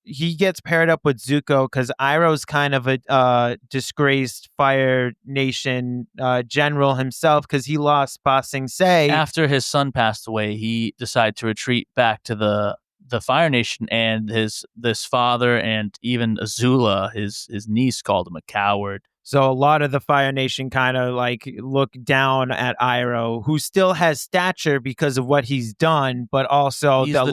he gets paired up with Zuko because Iroh's kind of a disgraced Fire Nation general himself, because he lost Ba Sing Se. After his son passed away, he decided to retreat back to the Fire Nation, and this father and even Azula, his niece, called him a coward. So a lot of the Fire Nation kind of like look down at Iroh, who still has stature because of what he's done, but also he's the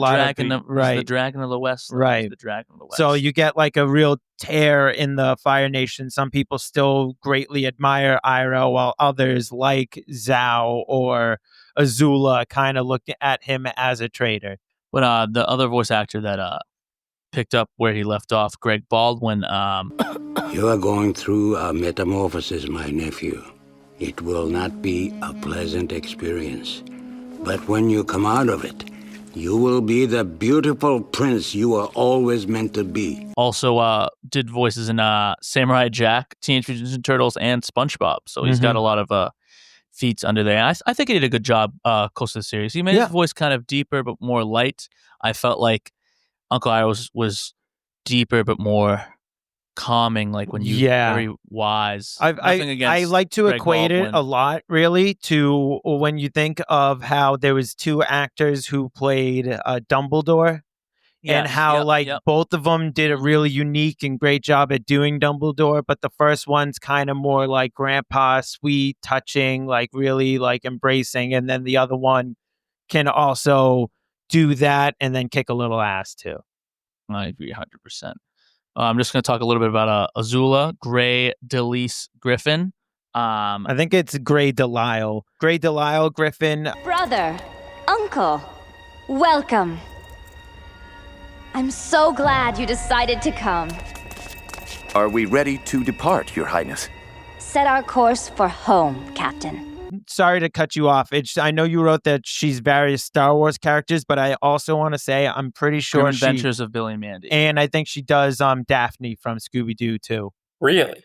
dragon of the West. Right. He's the dragon of the West. So you get like a real tear in the Fire Nation. Some people still greatly admire Iroh, while others like Zhao or Azula kind of look at him as a traitor. But the other voice actor that picked up where he left off, Greg Baldwin. You are going through a metamorphosis, my nephew. It will not be a pleasant experience. But when you come out of it, you will be the beautiful prince you were always meant to be. Also did voices in Samurai Jack, Teenage Mutant Ninja Turtles, and SpongeBob. So he's got a lot of feats under there. And I think he did a good job close to the series. He made his voice kind of deeper but more light. I felt like Uncle Iroh was deeper but more calming, like when you very wise. I like to Greg equate Baldwin. it a lot, really, to when you think of how there was two actors who played Dumbledore, and how both of them did a really unique and great job at doing Dumbledore, but the first one's kind of more like grandpa, sweet, touching, like really like embracing, and then the other one can also do that and then kick a little ass too. I agree 100%. I'm just going to talk a little bit about Azula, Grey Delise Griffin. I think it's Grey Delisle. Grey Delisle Griffin. Brother, uncle, welcome. I'm so glad you decided to come. Are we ready to depart, Your Highness? Set our course for home, Captain. Sorry to cut you off. I know you wrote that she's various Star Wars characters, but I also want to say I'm pretty sure Adventures of Billy and Mandy. And I think she does Daphne from Scooby-Doo too. Really?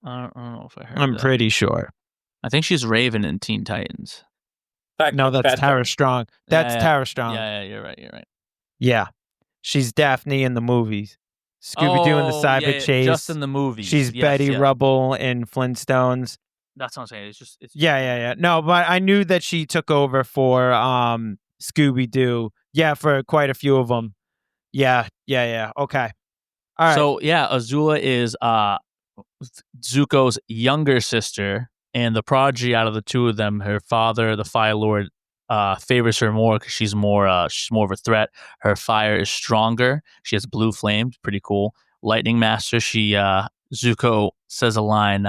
I don't know if I heard I'm that. pretty sure. I think she's Raven in Teen Titans. No, that's Tara Strong. That's Tara Strong. Yeah, you're right. Yeah. She's Daphne in the movies. Scooby-Doo in the Cyber Chase. Just in the movies. She's Betty Rubble in Flintstones. That's what I'm saying. It's Yeah. No, but I knew that she took over for Scooby-Doo. Yeah, for quite a few of them. Yeah. Okay. All right. So, Azula is Zuko's younger sister, and the prodigy out of the two of them, her father, the Fire Lord, favors her more because she's more of a threat. Her fire is stronger. She has blue flames. Pretty cool. Lightning Master. Zuko says a line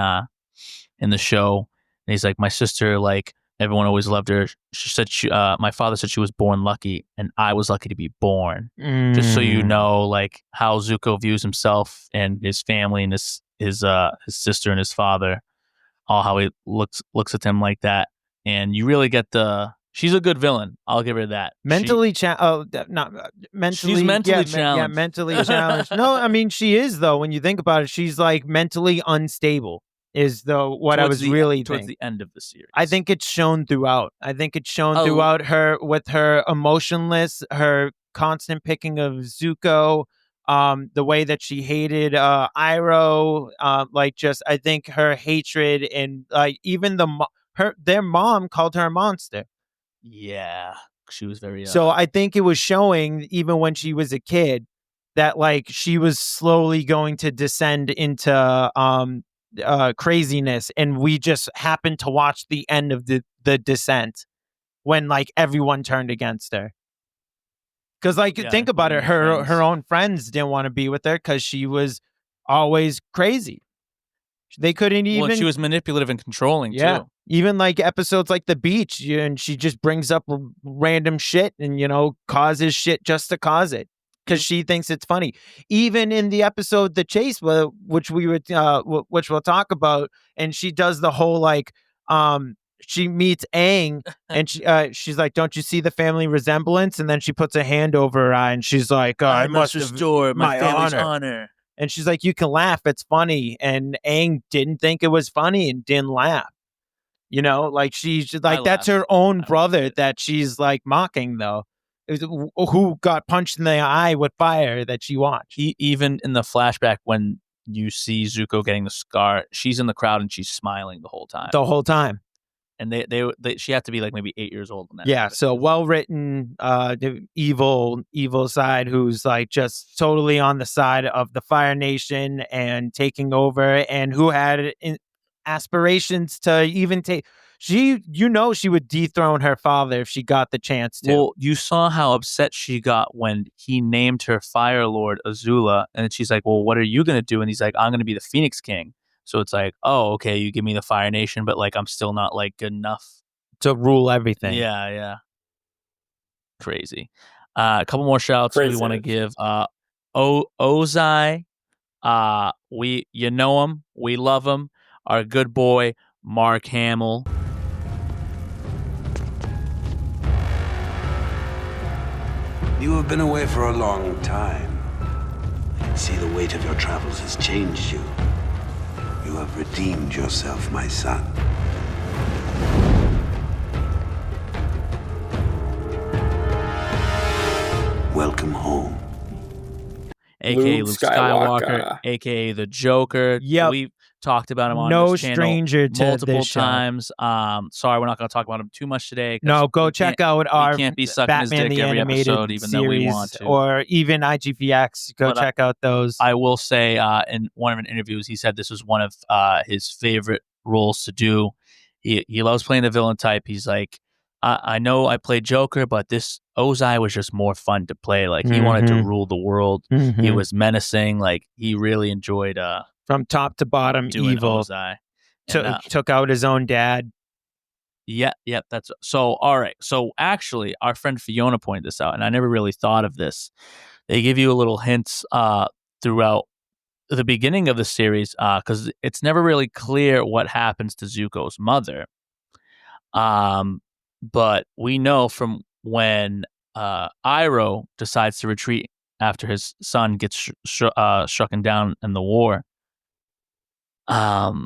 in the show, and he's like, my sister like everyone always loved her. She said my father said she was born lucky, and I was lucky to be born. Just so you know, like how Zuko views himself and his family and his sister and his father, all how he looks at them like that, and you really get she's a good villain. I'll give her that. Mentally challenged. She's mentally challenged. Yeah, mentally challenged. No, I mean she is though. When you think about it, she's like mentally unstable. Is what I was really towards the end of the series. I think it's shown throughout. I think it's shown throughout her with her emotionless, her constant picking of Zuko, the way that she hated Iroh, I think her hatred and even their mom called her a monster. Yeah, she was very. So I think it was showing even when she was a kid that like she was slowly going to descend into craziness, and we just happened to watch the end of the descent when like everyone turned against her. Because think about it, her own friends didn't want to be with her because she was always crazy. They couldn't even. Well, she was manipulative and controlling too. Even like episodes like the beach, and she just brings up random shit and causes shit just to cause it. Because she thinks it's funny. Even in the episode The Chase, which we'll talk about, and she does the whole she meets Aang and she's like, "Don't you see the family resemblance?" And then she puts a hand over her eye and she's like, "I must restore my family's honor." And she's like, "You can laugh, it's funny." And Aang didn't think it was funny and didn't laugh. She's just like, that's her own brother that she's like mocking though. Who got punched in the eye with fire that she watched. Even in the flashback when you see Zuko getting the scar, she's in the crowd and she's smiling the whole time. And she had to be like maybe 8 years old. So well written, the evil side who's like just totally on the side of the Fire Nation and taking over, and who had aspirations to even take. She would dethrone her father if she got the chance to. Well, you saw how upset she got when he named her Fire Lord Azula, and she's like, "Well, what are you gonna do?" And he's like, "I'm gonna be the Phoenix King." So it's like, "Oh, okay, you give me the Fire Nation, but like I'm still not like good enough to rule everything." Yeah. Crazy. A couple more shouts we want to give. Ozai, you know him, we love him. Our good boy Mark Hamill. You have been away for a long time. See, the weight of your travels has changed you. You have redeemed yourself, my son. Welcome home. A.K.A. Luke Skywalker, a.k.a. the Joker. Yep. We've talked about him on this channel stranger to multiple this show. times. Sorry, we're not going to talk about him too much today. No, go check out our can't be sucking Batman his dick the every Animated episode, even though we want to. Or even IGVX. Go check out those. I will say in one of his interviews, he said this was one of his favorite roles to do. He loves playing the villain type. He's like, I know I played Joker, but this Ozai was just more fun to play. Like he wanted to rule the world. He was menacing. Like he really enjoyed from top to bottom evil. Ozai. Took out his own dad. Yeah, that's so. All right. So actually, our friend Fiona pointed this out, and I never really thought of this. They give you a little hints throughout the beginning of the series because it's never really clear what happens to Zuko's mother. But we know from when Iroh decides to retreat after his son gets struck down in the war. Zuko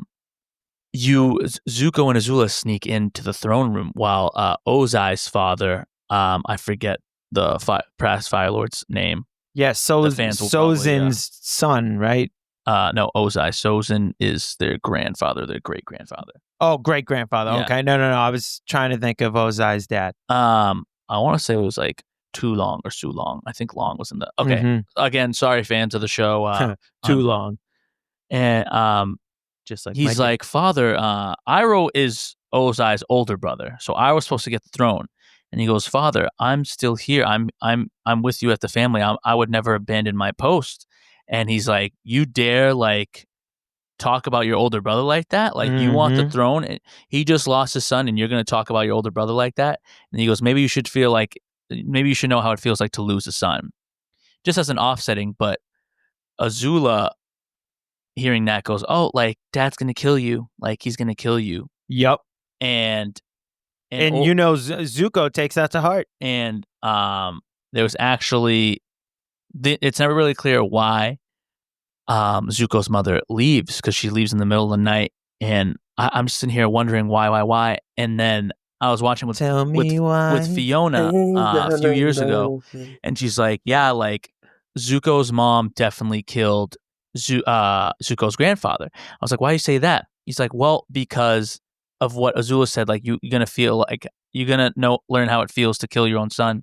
and Azula sneak into the throne room while Ozai's father, I forget the past Fire Lord's name. Yeah, Sozin's son, right? No, Ozai. Sozin is their grandfather, their great grandfather. Oh, great grandfather. Yeah. Okay, no. I was trying to think of Ozai's dad. I want to say it was like Too Long or Su Long. I think Long was in the. Okay, again, sorry, fans of the show. Too Long, and just like he's like, Father, Iroh is Ozai's older brother, so I was supposed to get the throne. And he goes, Father, I'm still here. I'm with you at the family. I would never abandon my post. And he's like, you dare like talk about your older brother like that? Like, you want the throne? And he just lost his son, and you're going to talk about your older brother like that? And he goes, maybe you should know how it feels like to lose a son. Just as an offsetting, but Azula, hearing that, goes, oh, like, Dad's going to kill you. Like, he's going to kill you. Yep. And Zuko takes that to heart. And there was actually, it's never really clear why Zuko's mother leaves, because she leaves in the middle of the night. And I'm just sitting here wondering why. And then I was watching with Fiona a few years ago, and she's like, yeah, like, Zuko's mom definitely killed Zuko's grandfather. I was like, why do you say that? He's like, well, because of what Azula said, like, you're going to feel like you're going to learn how it feels to kill your own son.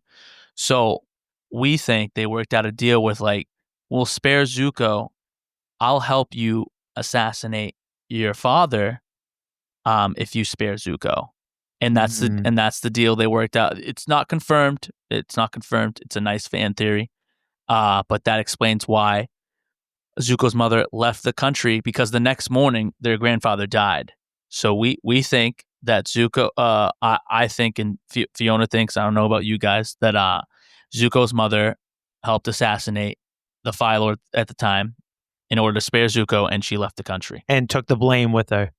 So we think they worked out a deal with, like, we'll spare Zuko. I'll help you assassinate your father if you spare Zuko. And that's the deal they worked out. It's not confirmed. It's a nice fan theory. But that explains why Zuko's mother left the country, because the next morning their grandfather died. So we think that Zuko, I think, and Fiona thinks, I don't know about you guys, that Zuko's mother helped assassinate the Fire Lord at the time in order to spare Zuko, and she left the country. And took the blame with her.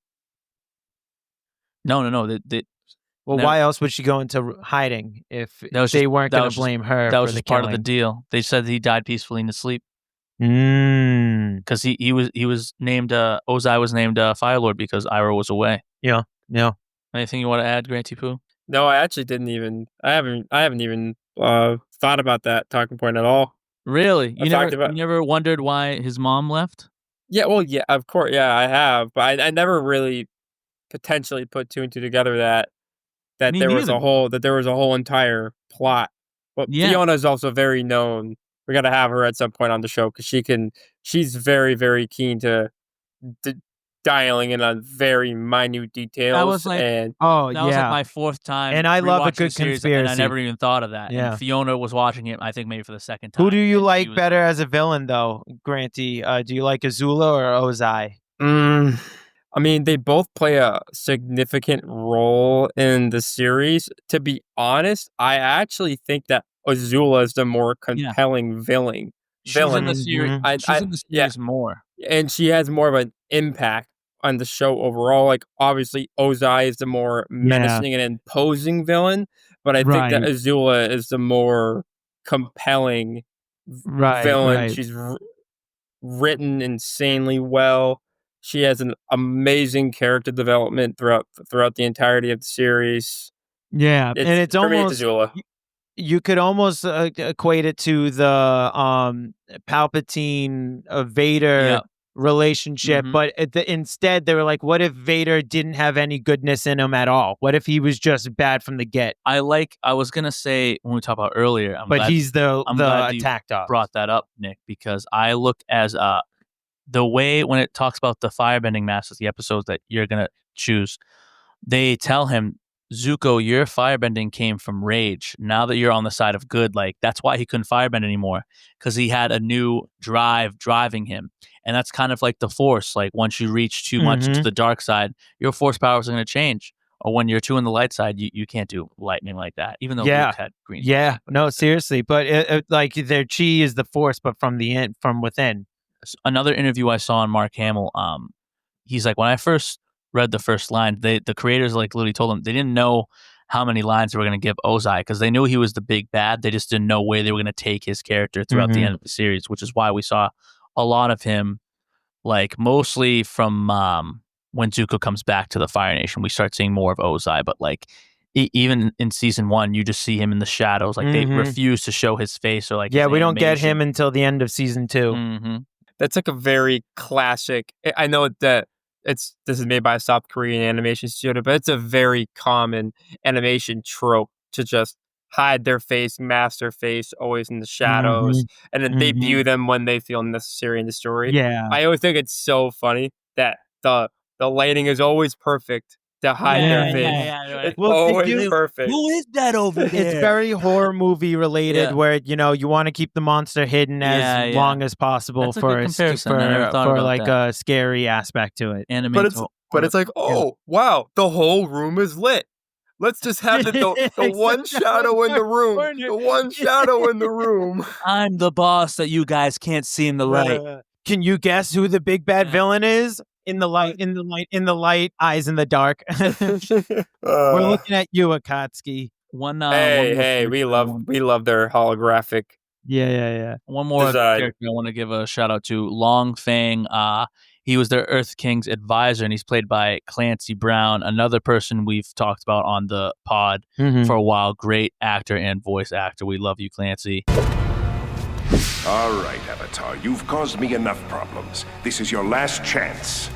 No. Why else would she go into hiding if they weren't going to blame her? That was just part of the deal. They said he died peacefully in his sleep. Because he was named Ozai was named Fire Lord because Iroh was away. Yeah. Anything you want to add, Granty Poo? No, I actually didn't even. I haven't even thought about that talking point at all. Really? You never wondered why his mom left? Yeah. Well, yeah. Of course. Yeah, I have, but I never really potentially put two and two together that there was a whole entire plot. But Fiona is also very known. We got to have her at some point on the show because she's very, very keen to dialing in on very minute details. That was like, that was like my fourth time. And I love a good conspiracy. And I never even thought of that. Yeah. And Fiona was watching it, I think, maybe for the second time. Who do you like better as a villain, though, Granty? Do you like Azula or Ozai? I mean, they both play a significant role in the series. To be honest, I actually think that Azula is the more compelling villain. She's in the series more. And she has more of an impact on the show overall. Like, obviously, Ozai is the more menacing and imposing villain, but I think that Azula is the more compelling villain. She's written insanely well. She has an amazing character development throughout the entirety of the series. Yeah, and it's almost Azula. You could almost equate it to the Palpatine Vader relationship, but instead they were like, what if Vader didn't have any goodness in him at all? What if he was just bad from the get? I was gonna say when we talked about earlier, he's the attack dog. Brought that up, Nick, because I look as the way when it talks about the firebending masters, the episodes that you're going to choose, they tell him, Zuko, your firebending came from rage. Now that you're on the side of good, like, that's why he couldn't firebend anymore, because he had a new driving him. And that's kind of like the Force. Like, once you reach too much to the dark side, your Force powers are going to change. Or when you're too on the light side, you can't do lightning like that, even though Luke had green. Yeah, no, seriously. But like, their chi is the Force, but from within. Another interview I saw on Mark Hamill, he's like, when I first read the first line, the creators like literally told him they didn't know how many lines they were going to give Ozai, because they knew he was the big bad. They just didn't know where they were going to take his character throughout the end of the series, which is why we saw a lot of him, like, mostly from when Zuko comes back to the Fire Nation, we start seeing more of Ozai. But like, even in season 1, you just see him in the shadows. Like, they refuse to show his face, or like, we don't get him until the end of season 2. That's like a very classic. I know that this is made by a South Korean animation studio, but it's a very common animation trope to just hide their face, mask their face, always in the shadows, and then debut them when they feel necessary in the story. Yeah, I always think it's so funny that the lighting is always perfect to hide their face. right. It's Well, they always do- perfect. Who is that over there? It's very horror movie related, Yeah. where you want to keep the monster hidden as long as possible That's a for good comparison. I never thought about like that. a scary aspect to it. Anime. But it's like, oh, wow, the whole room is lit. Let's just have the one shadow in the room. The one shadow in the room. I'm the boss that you guys can't see in the light. Can you guess who the big bad villain is? In the light, eyes in the dark. We're looking at you, Akatsuki. Hey, we love their holographic. Yeah. One more design. character I want to give a shout out to, Long Fang. He was their Earth King's advisor, and he's played by Clancy Brown, another person we've talked about on the pod for a while. Great actor and voice actor. We love you, Clancy. All right, Avatar, you've caused me enough problems. This is your last chance,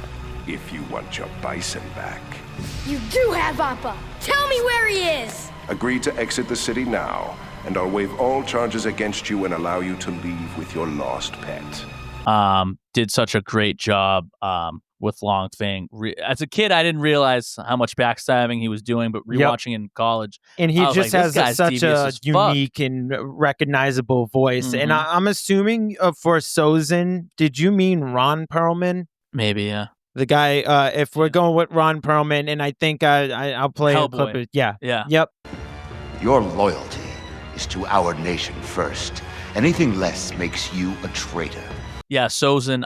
if you want your bison back. You do have Appa. Tell me where he is. Agree to exit the city now, and I'll waive all charges against you and allow you to leave with your lost pet. Did such a great job with Long Fang. As a kid, I didn't realize how much backstabbing he was doing, but rewatching in college, and he just has such a unique and recognizable voice. And I'm assuming for Sozin, did you mean Ron Perlman? Maybe, yeah. The guy, if we're going with Ron Perlman, and I think I'll play a clip of Yeah. Yep. Your loyalty is to our nation first. Anything less makes you a traitor. Yeah, Sozin,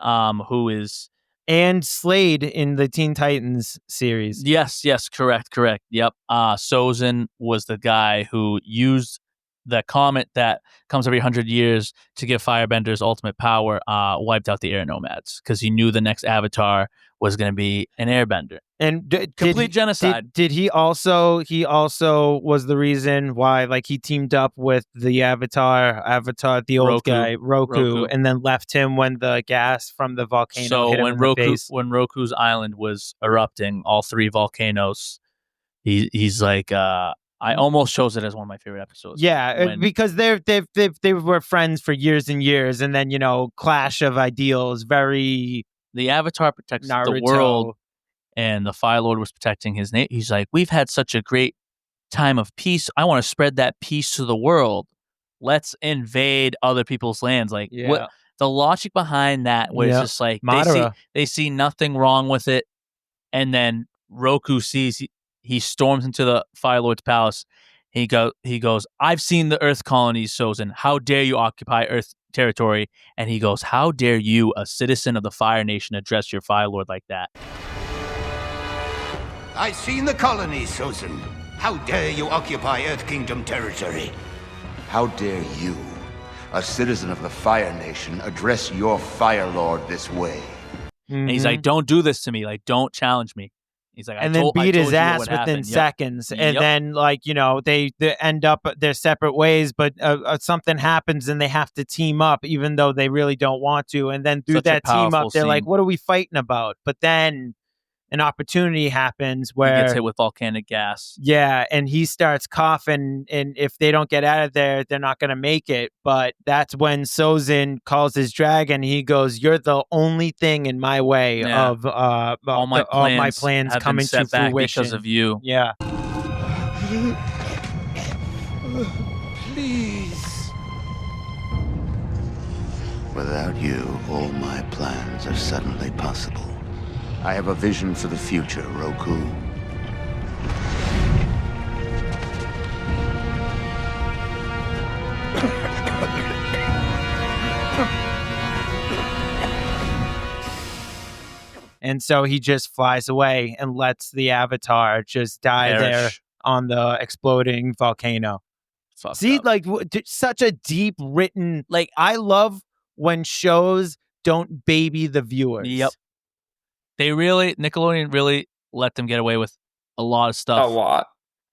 who is... And Slade in the Teen Titans series. Yes, correct. Yep. Sozin was the guy who used the comet that comes every 100 years to give Firebender's ultimate power, wiped out the air nomads, because he knew the next Avatar was going to be an airbender. And complete genocide. Did he also was the reason why, like, he teamed up with the Avatar, the old guy, Roku, and then left him when the gas from the volcano hit him in the face? When Roku's island was erupting, all three volcanoes, he's like, I almost chose it as one of my favorite episodes. Yeah, because they were friends for years and years, and then clash of ideals. The Avatar protects Naruto. the world, and the Fire Lord was protecting his name. He's like, we've had such a great time of peace. I want to spread that peace to the world. Let's invade other people's lands. Like, what the logic behind that was just like they see nothing wrong with it, and then Roku sees. He storms into the Fire Lord's palace. He goes, I've seen the Earth colonies, Sozin. How dare you occupy Earth territory? And he goes, how dare you, a citizen of the Fire Nation, address your Fire Lord like that? I've seen the colonies, Sozin. How dare you occupy Earth Kingdom territory? How dare you, a citizen of the Fire Nation, address your Fire Lord this way? And he's like, don't do this to me. Like, don't challenge me. He's like, and then beat his ass within seconds. And then, like, they end up their separate ways, but something happens and they have to team up, even though they really don't want to. And then through that team up, they're like, what are we fighting about? But then an opportunity happens where he gets hit with volcanic gas. Yeah, and he starts coughing, and if they don't get out of there, they're not going to make it. But that's when Sozin calls his dragon. He goes, "You're the only thing in my way of all my plans coming to fruition because of you." Yeah. Please. Without you, all my plans are suddenly possible. I have a vision for the future, Roku. And so he just flies away and lets the Avatar just die there on the exploding volcano. See, like, such a deep written, like, I love when shows don't baby the viewers. Yep. Nickelodeon really let them get away with a lot of stuff. A lot.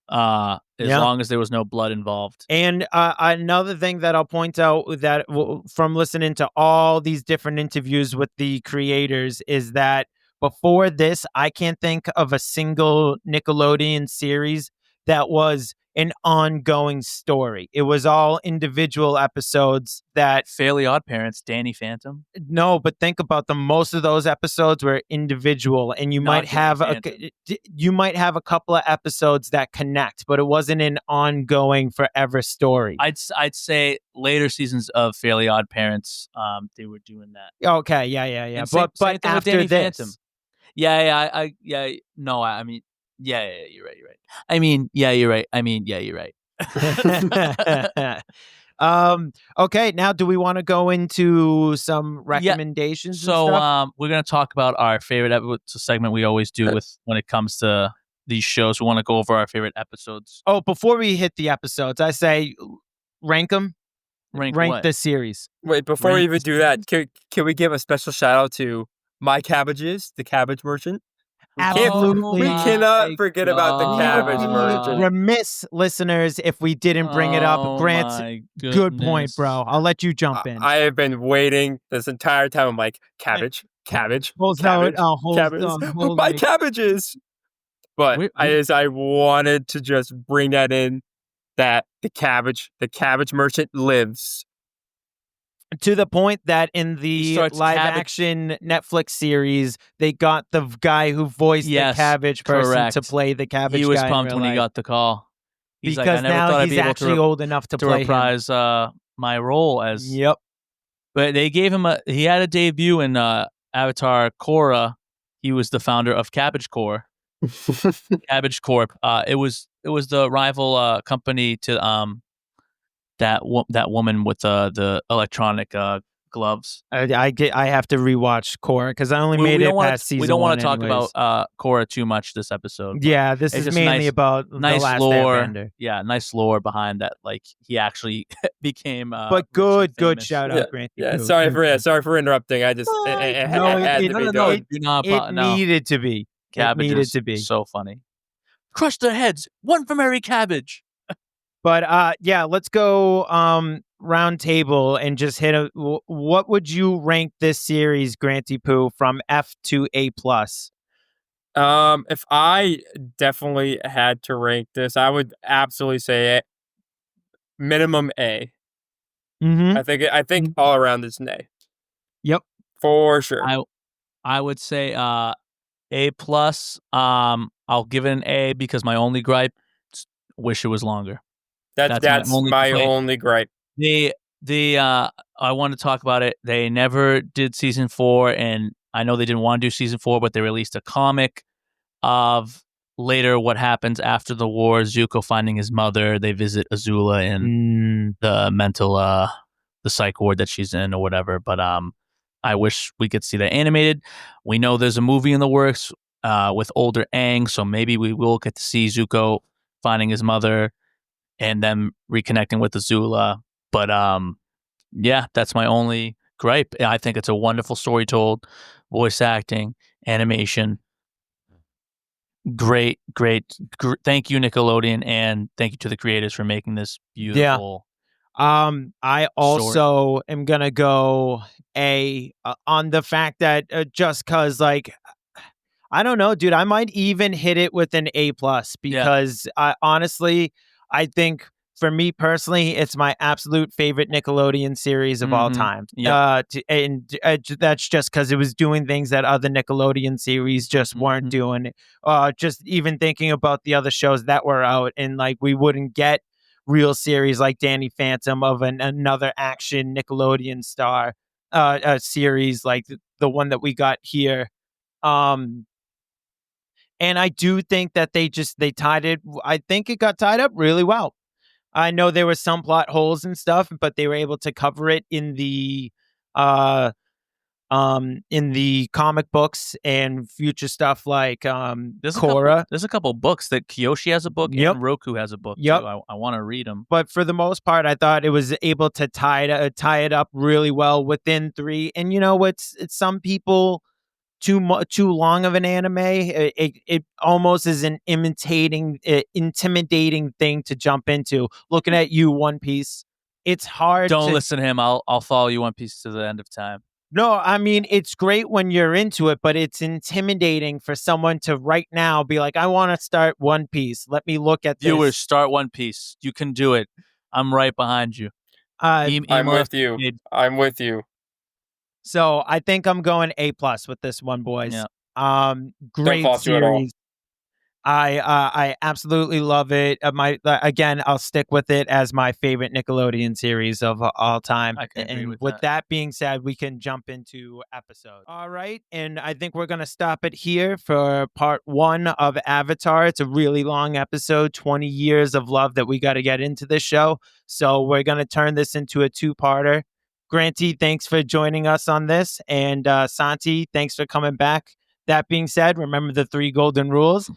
As long as there was no blood involved. And another thing that I'll point out that from listening to all these different interviews with the creators is that before this, I can't think of a single Nickelodeon series that was an ongoing story. It was all individual episodes that Fairly Odd Parents, Danny Phantom. no, but think about them. Most of those episodes were individual, and you Not might have Danny a couple of episodes that connect, but it wasn't an ongoing forever story. I'd say later seasons of Fairly Odd Parents, they were doing that. Okay, yeah. And But same thing with after Danny this, Phantom. I mean, you're right. I mean, yeah, you're right. I mean, yeah, you're right. Okay, now do we want to go into some recommendations? So, and stuff? we're gonna talk about our favorite episode. It's a segment we always do with when it comes to these shows. We want to go over our favorite episodes. Oh, before we hit the episodes, I say rank them. Rank Rank what? the series. Wait, before we Rank even do that, can we give a special shout out to My Cabbages, the cabbage merchant? Absolutely. We cannot forget about the cabbage merchant. Remiss listeners if we didn't bring it up. Oh, Grant, my good point, goodness. bro. I'll let you jump in. I have been waiting this entire time. I'm like, cabbage, cabbage, cabbage, my cabbages. But I wanted to just bring that in, that the cabbage merchant lives. To the point that in the live action Netflix series, they got the guy who voiced the cabbage person to play the cabbage guy. He was in pumped real when he life. got the call. He's Because like, I never now thought I'd he's be able actually old enough to play him. reprise my role as. Yep. But they gave him he had a debut in Avatar Korra. He was the founder of Cabbage Corp. Cabbage Corp. It was the rival company to that woman with the electronic gloves. I have to rewatch Korra because I only made it past season. We don't want to one talk anyways. about Korra too much this episode. but Yeah, this it's is just mainly about nice the Last lore. Airbender. Yeah, nice lore behind that. Like he actually became. But good shout out, Grant. Yeah, sorry for interrupting. I just it needed to be. Cabbage It needed was to be. so funny. Crush their heads, one for every cabbage. But yeah, let's go round table and just hit what would you rank this series, Granty Poo, from F to A+? If I definitely had to rank this, I would absolutely say minimum A. Mm-hmm. I think all around is an A. Yep. For sure. I would say A+. I'll give it an A because my only gripe, wish it was longer. That's my only gripe. I want to talk about it. They never did season 4, and I know they didn't want to do season 4, but they released a comic of later what happens after the war. Zuko finding his mother. They visit Azula in the mental, the psych ward that she's in or whatever. But I wish we could see that animated. We know there's a movie in the works with older Aang, so maybe we will get to see Zuko finding his mother and them reconnecting with Azula. But yeah, that's my only gripe. I think it's a wonderful story told, voice acting, animation. Great. Thank you, Nickelodeon, and thank you to the creators for making this beautiful. I also am gonna go A on the fact that just cause like I don't know, dude, I might even hit it with an A+ because honestly, I think for me personally, it's my absolute favorite Nickelodeon series of all time. Yep. That's just because it was doing things that other Nickelodeon series just weren't doing. Just even thinking about the other shows that were out, and like we wouldn't get real series like Danny Phantom of another action Nickelodeon star series like the one that we got here. And I do think that they tied it. I think it got tied up really well. I know there were some plot holes and stuff, but they were able to cover it in the comic books and future stuff like Korra. There's a couple books that Kyoshi has a book and Roku has a book. Yep. Too. I want to read them. But for the most part, I thought it was able to tie it up really well within 3. And you know, it's some people too long of an anime. It almost is an intimidating thing to jump into. Looking at you, One Piece, it's hard. Don't listen to him. I'll follow you One Piece to the end of time. No, I mean, it's great when you're into it, but it's intimidating for someone to right now be like, I want to start One Piece. Let me look at this. Viewers, start One Piece. You can do it. I'm right behind you. I'm with you. I'm with you. So I think I'm going A+ with this one, boys. Yeah. Great series. I absolutely love it. Again, I'll stick with it as my favorite Nickelodeon series of all time. I can agree and with that being said, we can jump into episodes. All right, and I think we're gonna stop it here for part 1 of Avatar. It's a really long episode, 20 years of love that we got to get into this show. So we're gonna turn this into a 2-parter. Granty, thanks for joining us on this, and Santi, thanks for coming back. That being said, remember the 3 golden rules.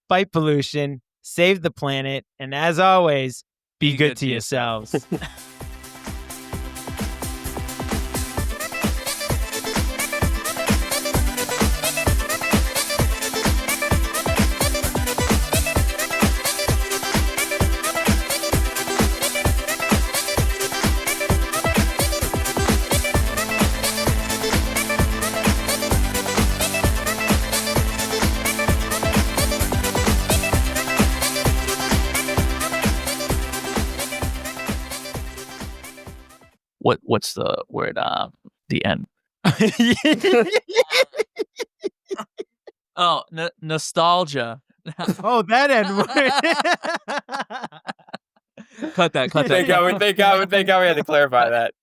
Fight pollution, save the planet, and as always, be good to yourselves. What's the word? The end. Oh, nostalgia. Oh, that end word. Cut that. Thank God we had to clarify that.